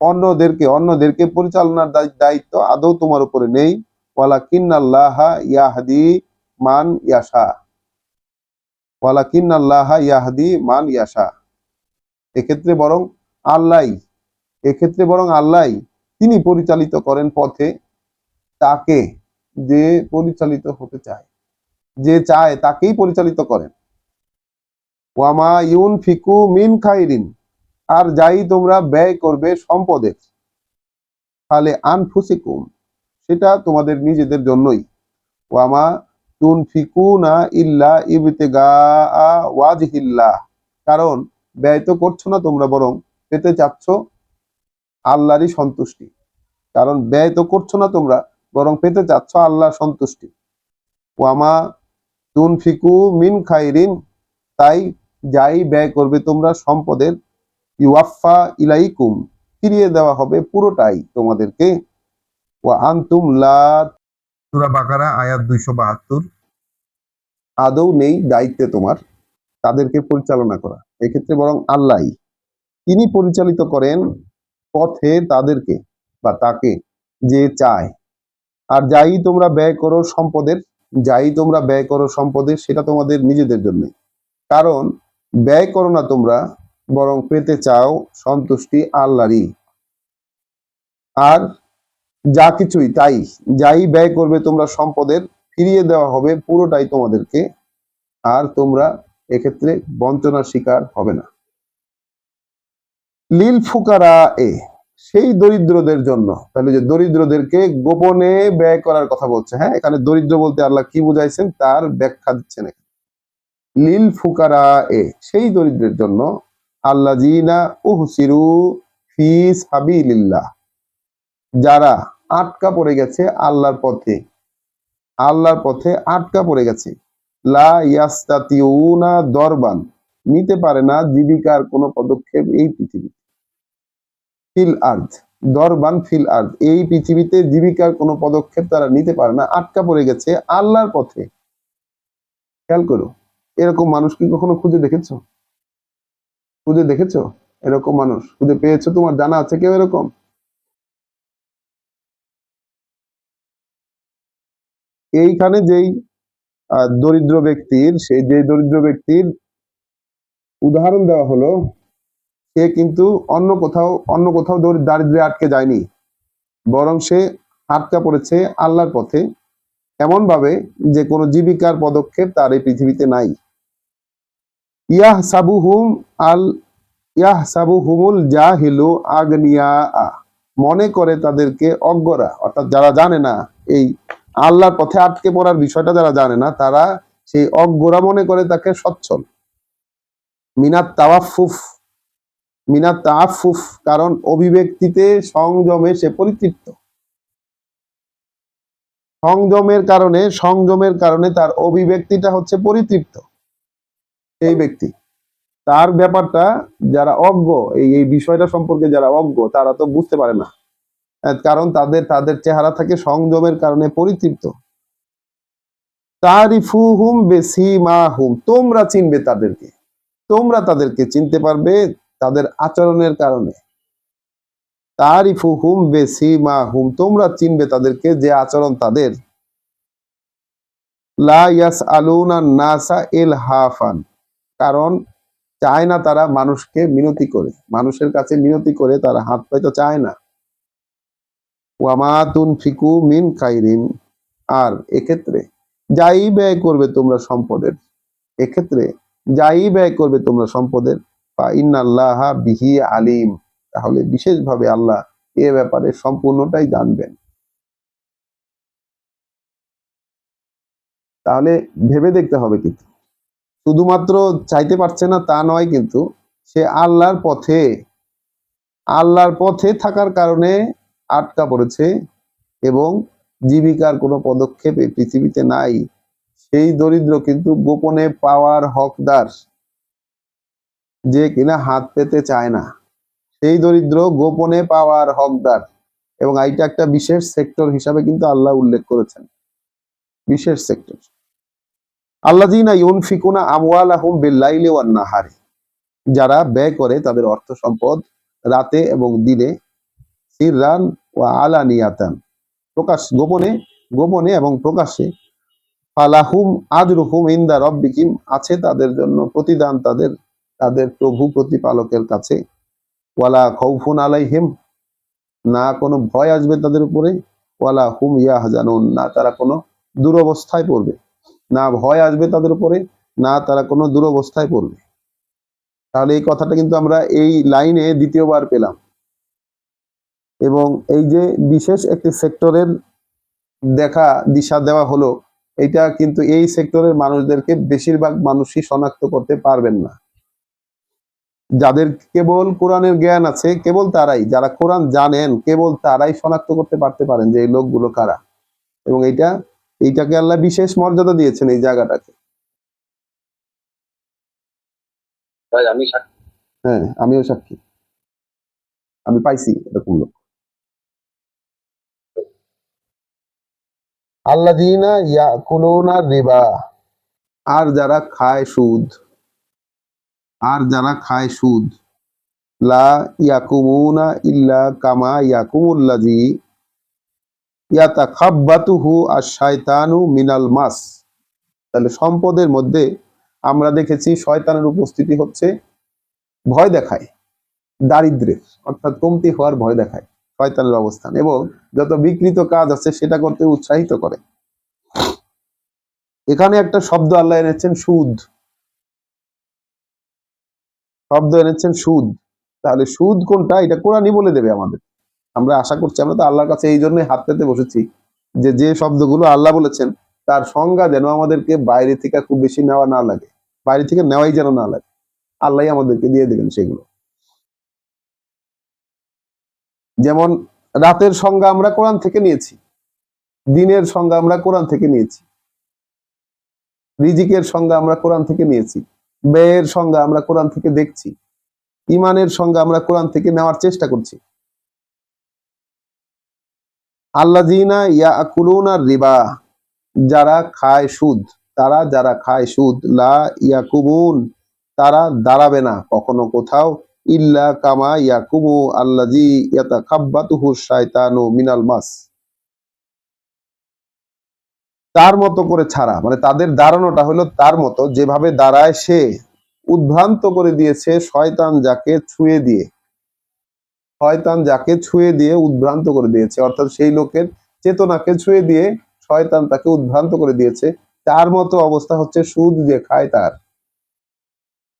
অন্যদেরকে পরিচালনার দায়িত্ব আদৌ তোমার উপরে নেই। ওয়ালাকিন্নাল্লাহা ইয়াহদি মান ইয়াশা, ওয়ালাকিন্নাল্লাহা ইয়াহদি মান ইয়াশা, এক্ষেত্রে বরং আল্লাহ, এক্ষেত্রে বরং আল্লাহ তিনি পরিচালিত করেন পথে তাকে, যে পরিচালিত হতে চায়, যে চায় তাকেই পরিচালিত করেন। ওয়ামা ইউনফিকু মিন খাইরিন, আর যাই তোমরা ব্যয় করবে সম্পদের, তাহলে আনফুসিকুম, সেটা তোমাদের নিজেদের জন্যই। ওয়ামা তুনফিকুনা ইল্লা ইবতিগাআ ওয়াজহিল্লাহ, কারণ ব্যয় তো করছো না তোমরা, বরং পেতে চাচ্ছ আল্লাহরই সন্তুষ্টি। কারণ ব্যয় তো করছো না তোমরা, বরং পেতে চাচ্ছ আল্লাহর সন্তুষ্টি। ওয়ামা তুনফিকু মিন খাইরিন, তাই যাই ব্যয় করবে তোমরা সম্পদের, ইউয়াফা ইলাইকুম, ফিরিয়ে দেওয়া হবে পুরোটাই তোমাদেরকে। ওয়া আনতুম লা, সূরা বাকারা আয়াত 272। আদৌ নেই দায়িত্বে তোমার তাদেরকে পরিচালনা করা, এক্ষেত্রে বরং আল্লাহই তিনি পরিচালিত করেন পথে তাদেরকে বা তাকে, যে চায়। আর যাই তোমরা ব্যয় করো সম্পদের, যাই তোমরা ব্যয় করো সম্পদের, সেটা তোমাদের নিজেদের জন্য। কারণ ব্যয় করো না তোমরা, বরং পেতে চাও সন্তুষ্টি আল্লাহরই। আর যা কিছুই তাই, যাই ব্যয় করবে তোমরা সম্পদের, ফিরিয়ে দেওয়া হবে পুরোটাই তোমাদেরকে। আর তোমরা এক্ষেত্রে বঞ্চনার শিকার হবে না। লিল ফুকারা এ, সেই দরিদ্রদের জন্য। তাহলে যে দরিদ্রদেরকে গোপনে ব্যয় করার কথা বলছে, হ্যাঁ, এখানে দরিদ্র বলতে আল্লাহ কি বুঝাইছেন তার ব্যাখ্যা দিচ্ছেন। লিল ফুকারা এ, সেই দরিদ্রের জন্য, আল্লাযীনা উহসিরু ফি সাবিলিল্লাহ, যারা আটকা পড়ে গেছে আল্লাহর পথে, আল্লাহর পথে আটকা পড়ে গেছে। লা ইয়াস্তাতিউনা দরবান, নিতে পারে না জীবিকার কোনো পদক্ষেপ এই পৃথিবী। ফিল আরদ, দরবান ফিল আরদ, এই পৃথিবীতে জীবিকার কোনো পদক্ষেপ তারা নিতে পারে না, আটকা পড়ে গেছে আল্লাহর পথে। খেয়াল করো, এরকম মানুষ কি কখনো খুঁজে দেখেছো? খুঁজে দেখেছো? এরকম মানুষ খুঁজে পেয়েছো? তোমার জানা আছে কেউ এরকম? এইখানে যেই দরিদ্র ব্যক্তির, সেই যে দরিদ্র ব্যক্তির উদাহরণ দেওয়া হলো, সে কিন্তু অন্য কোথাও দারিদ্র্যে আটকে যায়নি, বরং সে আটকা পড়েছে আল্লাহর পথে, এমন ভাবে যে কোনো জীবিকার পদক্ষেপ তার এই পৃথিবীতে নাই। ইয়াহসাবুহুম আল ইয়াহসাবুহুমুল জাহিলু আগনিয়া, মনে করে তাদেরকে অজ্ঞরা, অর্থাৎ যারা জানে না এই আল্লাহর পথে আটকে পড়ার বিষয়টা, যারা জানে না তারা সেই অজ্ঞরা মনে করে তাকে সচ্ছল। মিনাত তাওয়াফুফ, মিনাত তাআফফুফ, কারণ অভিব্যক্তিতে সংযমে সে পরিতৃপ্ত। সংযমের কারণে তার অভিব্যক্তিটা হচ্ছে পরিতৃপ্ত। এই ব্যক্তি, তার ব্যাপারটা যারা অজ্ঞ, এই বিষয়টা সম্পর্কে যারা অজ্ঞ, তারা তো বুঝতে পারে না, কারণ তাদের চেহারা থাকে সংযমের কারণে পরিতৃপ্ত। তারিফুহুম বিসিমাহুম, তোমরা চিনবে তাদেরকে, তোমরা তাদেরকে চিনতে পারবে তাদের আচরণের কারণে। তারিফুহুম বিসিমাহুম, তোমরা চিনবে তাদেরকে যে আচরণ তাদের। লা ইয়াসআলুনা নাসা ইলহাফান, কারণ চায় না তারা মানুষকে মিনতি করে, মানুষের কাছে মিনতি করে তারা হাত পাইতে চায় না। ওয়ামা তুনফিকু মিন খাইরিন, আর এক্ষেত্রে যাই ব্যয় করবে তোমরা সম্পদের, এক্ষেত্রে যাই ব্যয় করবে তোমরা সম্পদের, বা ইন্নাল্লাহা বিহি আলিম, তাহলে বিশেষভাবে আল্লাহ এ ব্যাপারে সম্পূর্ণটাই জানবেন। তাহলে ভেবে দেখতে হবে, কিন্তু শুধুমাত্র চাইতে পারছে না তা নয়, কিন্তু সে আল্লাহর পথে থাকার কারণে আটকা পড়েছে এবং জীবিকার কোনো পদক্ষেপ এই পৃথিবীতে নাই। সেই দরিদ্র কিন্তু গোপনে পাওয়ার হকদার, যে কিনা হাত পেতে চায় না, সেই দরিদ্র গোপনে পাওয়ার হকদার। এবং এইটা একটা বিশেষ সেক্টর হিসাবে কিন্তু আল্লাহ উল্লেখ করেছেন, বিশেষ সেক্টর। আল্লাযীনা ইউনফিকুনা আমওয়ালাহুম বিল-লাইলি ওয়ান-নাহারি, যারা ব্যয় করে তাদের অর্থ সম্পদ রাতে এবং দিনে, সিররান ওয়া আলানিয়াতান, গোপনে গোপনে এবং প্রকাশ্যে, ফালাহুম আজরুহুম ইনদা রাব্বিহিম, আছে তাদের জন্য প্রতিদান তাদের তাদের প্রভু প্রতিপালকের কাছে। ওয়ালা খাউফুন আলাইহিম, না কোনো ভয় আসবে তাদের উপরে, ওয়ালা হুম ইয়াহজানুন, না তারা কোনো দুরবস্থায় পড়বে, না ভয় আসবে তাদের উপরে, না তারা কোনো দুরবস্থায় পড়বে। তাহলে এই কথাটা কিন্তু আমরা এই লাইনে দ্বিতীয়বার পেলাম। এবং এই যে বিশেষ একটি সেক্টরের দেখা দিশা দেওয়া হলো, এটা কিন্তু এই সেক্টরের মানুষদেরকে বেশিরভাগ মানুষই শনাক্ত করতে পারবেন না। যাদের কেবল কোরআনের জ্ঞান আছে, কেবল তারাই, যারা কোরআন জানেন, কেবল তারাই শনাক্ত করতে পারেন যে এই লোকগুলো কারা। এবং এইটাকে আল্লাহ বিশেষ মর্যাদা দিয়েছেন, এই জায়গাটাকে। আমি সাক্ষী, হ্যাঁ আমিও সাক্ষী, আমি পাইছি এরকম লোক। আল্লাযীনা ইয়াকুলুনা রিবা, আর যারা খায় সুদ, আর যারা খায় সুদ, লা ইয়াকুমুনা ইল্লা কামা ইয়াকুমুল্লাযী ইয়াতাখাব্বাতুহু আশ-শায়তানু মিনাল মাস। তাহলে সম্পদের মধ্যে আমরা দেখেছি শয়তানের উপস্থিতি হচ্ছে, ভয় দেখায়, দারিদ্র্যের অর্থাৎ কমতি হওয়ার ভয় দেখায় শয়তানের অবস্থান, এবং যত বিকৃত কাজ আছে সেটা করতে উৎসাহিত করে। এখানে একটা শব্দ আল্লাহ এনেছেন, সুদ, শব্দ এনেছেন সুদ। তাহলে সুদ কোনটা, এটা কোরআনই বলে দেবে আমাদের। আমরা আশা করছি, আমরা তো আল্লাহর কাছে এই জন্যই হাত পেতে বসেছি, যে যে শব্দগুলো আল্লাহ বলেছেন তার সংজ্ঞা যেন আমাদেরকে বাইরে থেকে খুব বেশি নেওয়া না লাগে, বাইরে থেকে নেওয়াই যেন না লাগে, আল্লাহ আমাদেরকে দিয়ে দেবেন সেগুলো। যেমন রাতের সংজ্ঞা আমরা কোরআন থেকে নিয়েছি, দিনের সংজ্ঞা আমরা কোরআন থেকে নিয়েছি, রিজিকের সংজ্ঞা আমরা কোরআন থেকে নিয়েছি, ব্যয়ের সংজ্ঞা আমরা কোরআন থেকে দেখছি, ইমানের সংজ্ঞা আমরা কোরআন থেকে নেওয়ার চেষ্টা করছি। আল্লাযীনা ইয়াকুলুনা রিবা, যারা খায় সুদ, তারা যারা খায় সুদ, লা ইয়াকুমুন, তারা দাঁড়াবে না কখনো কোথাও, ইল্লা কামা ইয়াকুমু আল্লাযী ইয়াতাখাব্বাতুহু শায়তানু মিনাল মাস, তার মতো করে ছাড়া, মানে তাদের দাঁড়ানোটা হলো তার মতো, যেভাবে দাঁড়ায় সে উদ্ভ্রান্ত করে দিয়েছে শয়তান যাকে ছুঁয়ে দিয়ে, শয়তান যাকে ছুঁয়ে দিয়ে উদ্ভ্রান্ত করে দিয়েছে, অর্থাৎ সেই লোকের চেতনাকে ছুঁয়ে দিয়ে শয়তান তাকে উদ্ভ্রান্ত করে দিয়েছে, তার মতো অবস্থা হচ্ছে সুদ যে খায় তার।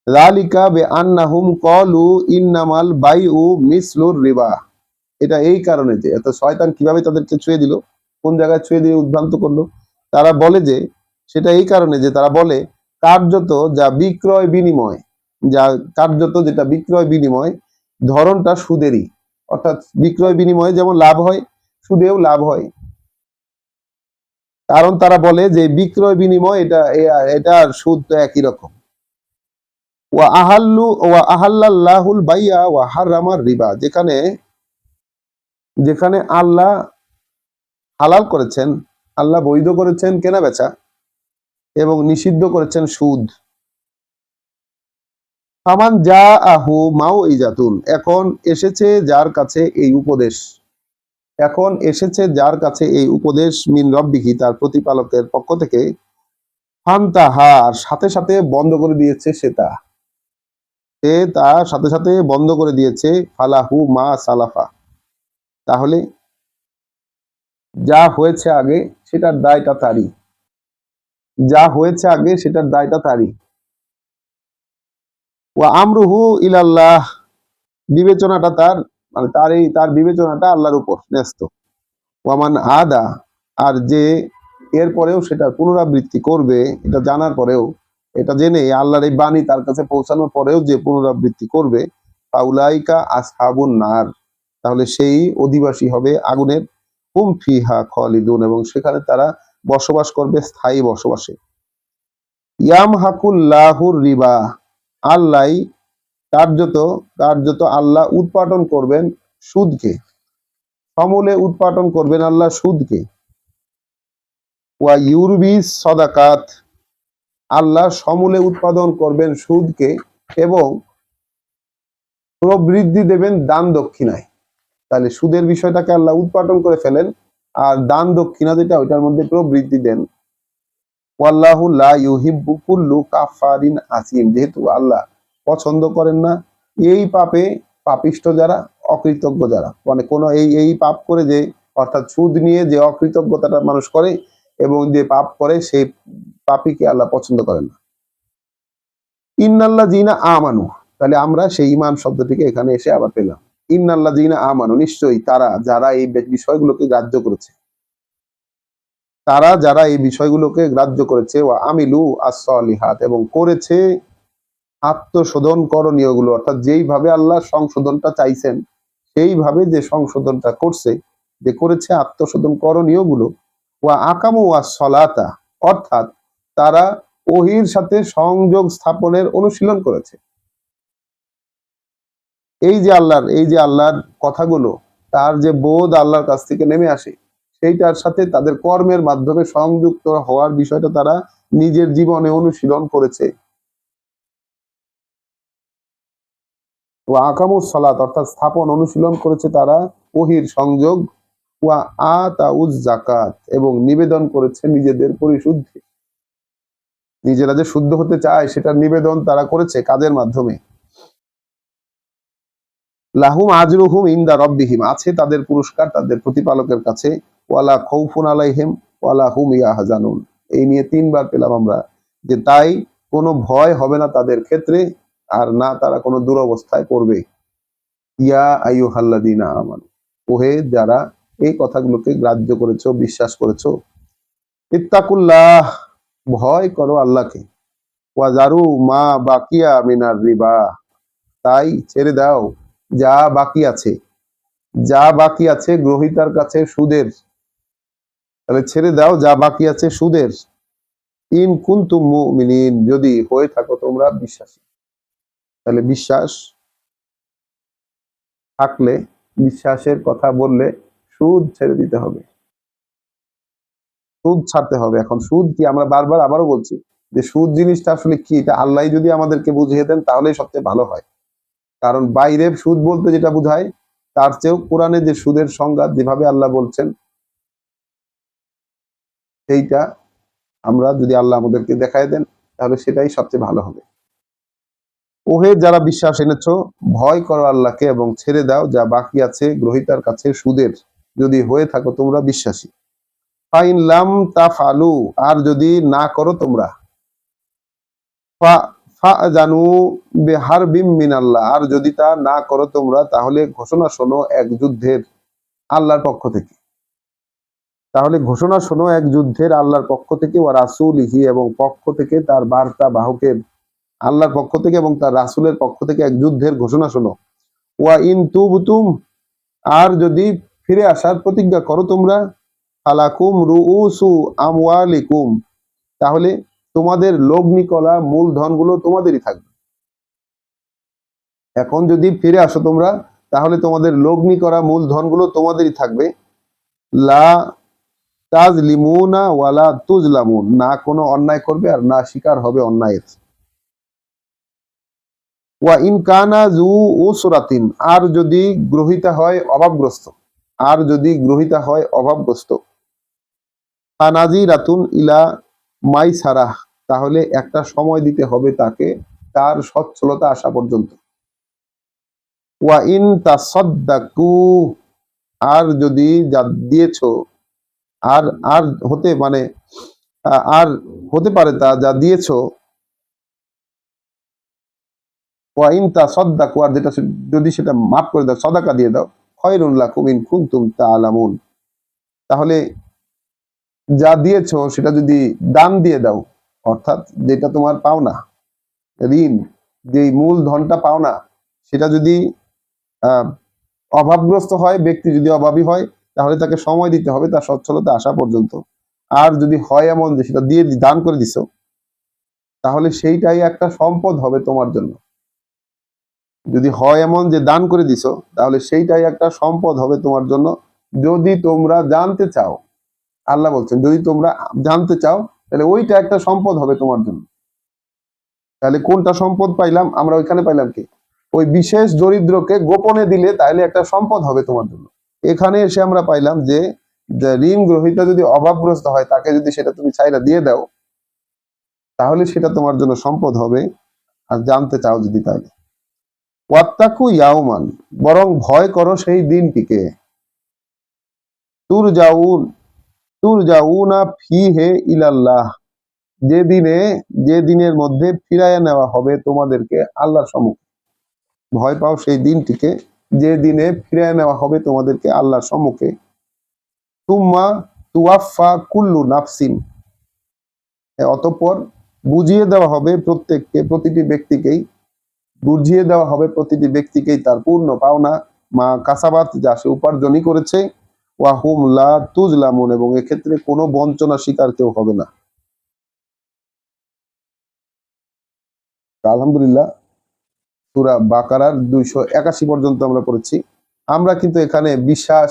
যালিকা বিআন্নাহুম ক্বালু ইন্নামাল বাইউ মিসলুর রিবা, এটা এই কারণে যে এত শয়তান কিভাবে তাদেরকে ছুঁয়ে দিল, কোন জায়গায় ছুঁয়ে দিয়ে উদ্ভ্রান্ত করলো, তারা বলে যে, সেটা এই কারণে যে তারা বলে কার্যত যা বিক্রয় বিনিময়, যা কার্যত যেটা বিক্রয় বিনিময় ধরনটা সুদেরই, অর্থাৎ বিক্রয় বিনিময়ে যেমন লাভ হয়, সুদেও লাভ হয়। কারণ তারা বলে যে বিক্রয় বিনিময় এটা আর সুদ তো একই রকম। ওয়া আহাল্লাল্লাহুল বাইয়া ওয়া হারামার রিবা, যেখানে যেখানে আল্লাহ হালাল করেছেন, আল্লাহ বৈধ করেছেন কেনা বেচা এবং নিষিদ্ধ করেছেন সুদ। ফামান জাআহু মাউইজাতুন, এখন এসেছে যার কাছে এই উপদেশ, এখন এসেছে যার কাছে এই উপদেশ, মিন রব্বিহি, তার প্রতিপালকের পক্ষ থেকে, ফান্তাহা, আর সাথে সাথে বন্ধ করে দিয়েছে সে তা সাথে সাথে বন্ধ করে দিয়েছে। ফালাহু মা সালাফা, তাহলে যা হয়েছে আগে সেটার দায়টা তারই, যা হয়েছে আগে সেটার দায়টা তারই। ওয়া আমরুহু ইলাল্লাহ, বিবেচনাটা তার, মানে তার বিবেচনাটা আল্লাহর উপর ন্যস্ত। ওয়ামান আদা, আর যে এরপরেও সেটা পুনরাবৃত্তি করবে, এটা জানার পরেও, এটা জেনে আল্লাহর এই বাণী তার কাছে পৌঁছানোর পরেও যে পুনরাবৃত্তি করবে, ফাউলাইকা আসহাবুন নার, তাহলে সেই অধিবাসী হবে আগুনের। হুম ফিহা খালিদুন, এবং সেখানে তারা বসবাস করবে স্থায়ী বসবাসে। ইয়ামহাকুল্লাহুর রিবা, আল্লাহ কার্যত কার্যত আল্লাহ উৎপাদন করবেন সুদকে, সমূলে উৎপাদন করবেন আল্লাহ সুদকে। ওয়া ইউরবিস সদাকাত, আল্লাহ সমূলে উৎপাদন করবেন সুদকে এবং প্রবৃদ্ধি দেবেন দান দক্ষিণায়। তাহলে সুদের বিষয়টাকে আল্লাহ উৎপাদন করে ফেলেন, আর দান দক্ষিণা যেটা ওইটার মধ্যে প্রবৃদ্ধি দেন। ওয়াল্লাহু লা ইউহিব্বু কুল্লু কাফারিন আসিম, যেহেতু আল্লাহ পছন্দ করেন না এই পাপিষ্ঠ যারা, অকৃতজ্ঞ যারা, মানে কোনো এই পাপ করে যে, অর্থাৎ সুদ নিয়ে যে অকৃতজ্ঞতাটা মানুষ করে এবং যে পাপ করে, সেই পাপীকে আল্লাহ পছন্দ করেন না। ইন্নাল্লাহ জিনা আমানু, তাহলে আমরা সেই ইমান শব্দটিকে এখানে এসে আবার পেলাম। ইন্নাল্লাহ জিনা আমানু, নিশ্চয়ই তারা যারা এই বিষয়গুলোকে গ্রাহ্য করেছে, তারা যারা এই বিষয়গুলোকে গ্রাহ্য করেছে, ওয়া আমিলু আস-সালিহাত, এবং করেছে আত্মশোধন করণীয়গুলো, অর্থাৎ যেইভাবে আল্লাহ সংশোধনটা চাইছেন সেইভাবে যে সংশোধনটা করছে, যে করেছে আত্মশোধন করণীয়গুলো। ওয়া আকামু আস-সলাতা, অর্থাৎ তারা ওহীর সাথে সংযোগ স্থাপনের অনুশীলন করেছে। এই যে আল্লাহর কথাগুলো, তার যে বোধ আল্লাহর কাছ থেকে নেমে আসে, সেইটার সাথে তাদের কর্মের মাধ্যমে সংযুক্ত হওয়ার বিষয়টা তারা নিজের জীবনে অনুশীলন করেছে। ওয়া আকামুস সালাত, অর্থাৎ স্থাপন অনুশীলন করেছে তারা ওহীর সংযোগ। ওয়া আতাউজ যাকাত, এবং নিবেদন করেছে নিজেদের পরিশুদ্ধি, নিজেরা যে শুদ্ধ হতে চায় সেটার নিবেদন তারা করেছে কাজের মাধ্যমে। লাহুম আজরুহুম ইনদা রব্বিহিম, আছে তাদের পুরস্কার তাদের প্রতিপালকের কাছে। ওয়ালা খাউফুন আলাইহিম ওয়ালা হুম ইয়াহজানুন, এই নিয়ে তিনবার পেলাম আমরা, যে তাই কোনো ভয় হবে না তাদের ক্ষেত্রে, আর না তারা কোনো দুরবস্থায় পড়বে। ইয়া আইয়ুহাল্লাযীনা আমানু, ওহে যারা এই কথাগুলোকে গ্রাহ্য করেছো, বিশ্বাস করেছো, ইত্তাকুল্লাহ, ভয় করো আল্লাহকে। ওয়াজারু মা বাকিয়া মিনার রিবা, তাই ছেড়ে দাও যা বাকি আছে, যা বাকি আছে গ্রহীতার কাছে সুদের, তাহলে ছেড়ে দাও যা বাকি আছে সুদের। ইন কুনতুম মুমিনিন, যদি হয়ে থাকো তোমরা বিশ্বাসী। তাহলে বিশ্বাস থাকলে, বিশ্বাসের কথা বললে সুদ ছেড়ে দিতে হবে, সুদ ছাড়তে হবে। এখন সুদ কি, আমরা বারবার আবারও বলছি যে সুদ জিনিসটা আসলে কি, এটা আল্লাহ যদি আমাদেরকে বুঝিয়ে দেন তাহলেই সবচেয়ে ভালো হয়। কারণ বাইরে সুদ বলতে যেটা বোঝায়, তার চেয়েও কোরআনে যে সুদের সংজ্ঞা যেভাবে আল্লাহ বলছেন, সেইটা আমরা যদি আল্লাহ আমাদেরকে দেখায় দেন তাহলে সেটাই সবচেয়ে ভালো হবে। ওহে যারা বিশ্বাস এনেছো, ভয় করো আল্লাহকে এবং ছেড়ে দাও যা বাকি আছে গ্রহীতার কাছে সুদের, যদি হয়ে থাকো তোমরা বিশ্বাসী। ফাইন লাম তাফআলু, আর যদি না করো তোমরা, ফাজানু বিহারবিম মিনাল্লাহ, আর যদি তা না করো তোমরা, তাহলে ঘোষণা শোনো এক যুদ্ধের আল্লাহর পক্ষ থেকে। তাহলে ঘোষণা শোনো এক যুদ্ধের আল্লাহর পক্ষ থেকে, ওয়া রাসূলিহি, এবং পক্ষ থেকে তার বার্তা বাহকের, আল্লাহর পক্ষ থেকে এবং তার রাসূলের পক্ষ থেকে এক যুদ্ধের ঘোষণা শোনো। ওয়া ইন তুবতুম, আর যদি ফিরে আসার প্রতিজ্ঞা করো তোমরা, ফালাকুম রুউসু আমওয়ালিকুম, তাহলে তোমাদের লগ্নি কলা মূলধনগুলো তোমাদেরই থাকবে। এখন যদি ফিরে আসো তোমরা, তাহলে তোমাদের লগ্নি করা মূলধনগুলো তোমাদেরই থাকবে। লা তাজলিমুনা ওয়ালা তুজলামুন, না কোনো অন্যায় করবে আর না শিকার হবে অন্যায়ের। ওয়া ইন কানা যু উসরাতিন, আর যদি গ্রহিতা হয় অভাবগ্রস্ত, আর যদি গ্রহিতা হয় অভাবগ্রস্ত। ফানাজিরাতুন ইলা মাইসারাহ, তাহলে একটা সময় দিতে হবে তাকে তার সচ্ছলতা আসা পর্যন্ত। ওয়া ইন তাসাদ্দাকু, আর যদি যা দিয়েছো, আর আর হতে মানে আর হতে পারে তা যা দিয়েছো, ওয়া ইন তাসাদ্দাকু, আর যেটা যদি সেটা মাফ করে দাও, সদাকা দিয়ে দাও, খায়রুল লাকুম ইন কুনতুম তাআলামুন, তাহলে যা দিয়েছো সেটা যদি দান দিয়ে দাও, অর্থাৎ যেটা তোমার পাওনা, ঋণ, যে মূল ধনটা পাওনা, সেটা যদি আহ অভাবগ্রস্ত হয়, ব্যক্তি যদি অভাবী হয়, তাহলে তাকে সময় দিতে হবে তার সচ্ছলতা আসা পর্যন্ত। আর যদি হয় এমন যে সেটা দিয়ে দান করে দিছো, তাহলে সেইটাই একটা সম্পদ হবে তোমার জন্য। যদি হয় এমন যে দান করে দিছো, তাহলে সেইটাই একটা সম্পদ হবে তোমার জন্য, যদি তোমরা জানতে চাও। আল্লাহ বলছেন যদি তোমরা জানতে চাও, তাহলে ওইটা একটা সম্পদ হবে তোমার জন্য। তাহলে কোনটা সম্পদ পাইলাম আমরা? ওইখানে পাইলাম কি, ওই বিশেষ দরিদ্রকে গোপনে দিলে তাহলে একটা সম্পদ হবে তোমার জন্য। এখানে এসে আমরা পাইলাম যে ঋণ গ্রহীতা যদি অভাবগ্রস্ত হয়, তাকে যদি সেটা তুমি চাইলে দিয়ে দাও, তাহলে সেটা তোমার জন্য সম্পদ হবে। আর জানতে চাও যদি, তাহলে ওয়াত্তাকু ইয়াউমান, বরং ভয় করো সেই দিনটিকে, তুর যাউন তুর যাউনা ফিহে ইলাল্লাহ, যে দিনে, যে দিনের মধ্যে ফিরাইয়া নেওয়া হবে তোমাদেরকে আল্লাহর সম্মুখে। ভয় পাও সেই দিনটিকে, যে দিনে ফিরাইয়া নেওয়া হবে তোমাদেরকে আল্লাহর সম্মুখে। তুম্মা তুয়াফা কুল্লু নাফসিন, অতঃপর বুঝিয়ে দেওয়া হবে প্রত্যেককে, প্রতিটি ব্যক্তিকেই বুঝিয়ে দেওয়া হবে প্রতিটি ব্যক্তিকেই তার পূর্ণ পাওনা, মা কাসাবাত, যা সে উপার্জনই করেছে, ওয়াহুম লা তুজলামুন, এবং এক্ষেত্রে কোনো বঞ্চনা শিকার কেউ হবে না। আলহামদুলিল্লাহ, সূরা বাকারার 281 পর্যন্ত আমরা পড়েছি। আমরা কিন্তু এখানে বিশ্বাস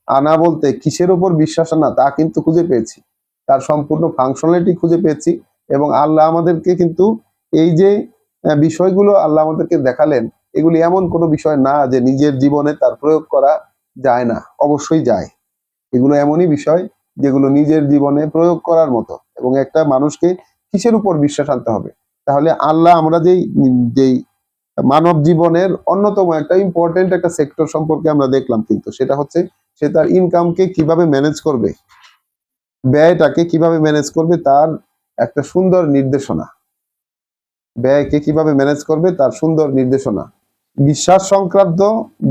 আনা বলতে কিসের উপর বিশ্বাস আনা তা কিন্তু খুঁজে পেয়েছি, তার সম্পূর্ণ ফাংশনালিটি খুঁজে পেয়েছি। এবং আল্লাহ আমাদেরকে কিন্তু এই যে বিষয়গুলো আল্লাহ আমাদেরকে দেখালেন, এগুলি এমন কোনো বিষয় না যে নিজের জীবনে তার প্রয়োগ করা যায় না, অবশ্যই যায়। এগুলো এমনই বিষয় যেগুলো নিজের জীবনে প্রয়োগ করার মতো। এবং একটা মানুষকে কিসের উপর বিশ্বাস আনতে হবে? তাহলে আল্লাহ, আমরা যেই যেই মানব জীবনের অন্যতম একটা ইম্পর্টেন্ট একটা সেক্টর সম্পর্কে আমরা দেখলাম, কিন্তু সেটা হচ্ছে সে তার ইনকামকে কিভাবে ম্যানেজ করবে, ব্যয়টাকে কিভাবে ম্যানেজ করবে, তার একটা সুন্দর নির্দেশনা। ব্যয়কে কিভাবে ম্যানেজ করবে তার সুন্দর নির্দেশনা। বিশ্বাস সংক্রান্ত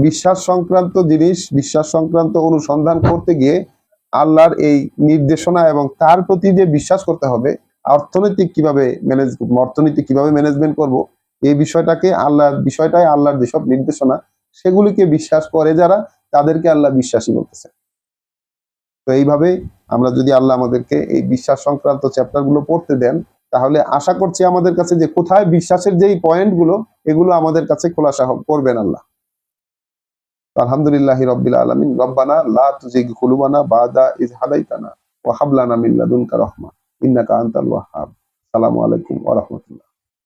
বিশ্বাস সংক্রান্ত জিনিস, বিশ্বাস সংক্রান্ত অনুসন্ধান করতে গিয়ে আল্লাহর এই নির্দেশনা এবং তার প্রতি যে বিশ্বাস করতে হবে, অর্থনীতি কিভাবে ম্যানেজমেন্ট করব, এই বিষয়টাই আল্লাহর যেসব নির্দেশনা, সেগুলিকে বিশ্বাস করে যারা, তাদেরকে আল্লাহ বিশ্বাসী বলতেছে। তো এইভাবে আমরা যদি আল্লাহ আমাদেরকে এই বিশ্বাস সংক্রান্ত চ্যাপ্টার গুলো পড়তে দেন, তাহলে আশা করছি আমাদের কাছে যে কোথায় বিশ্বাসের যেই পয়েন্ট গুলো, এগুলো আমাদের কাছে খোলাসা করবেন আল্লাহ। আলহামদুলিল্লাহি রাব্বিল আলামিন। রব্বানা লা তুজিগ কুলুবানা বাদা ইয হাদাইতানা ওয়া হাব লানা মিন লাদুনকা রাহমা ইন্নাকা আনতাল ওয়াহ্হাব। আসসালামু আলাইকুম ওয়া রাহমাতুল্লাহ।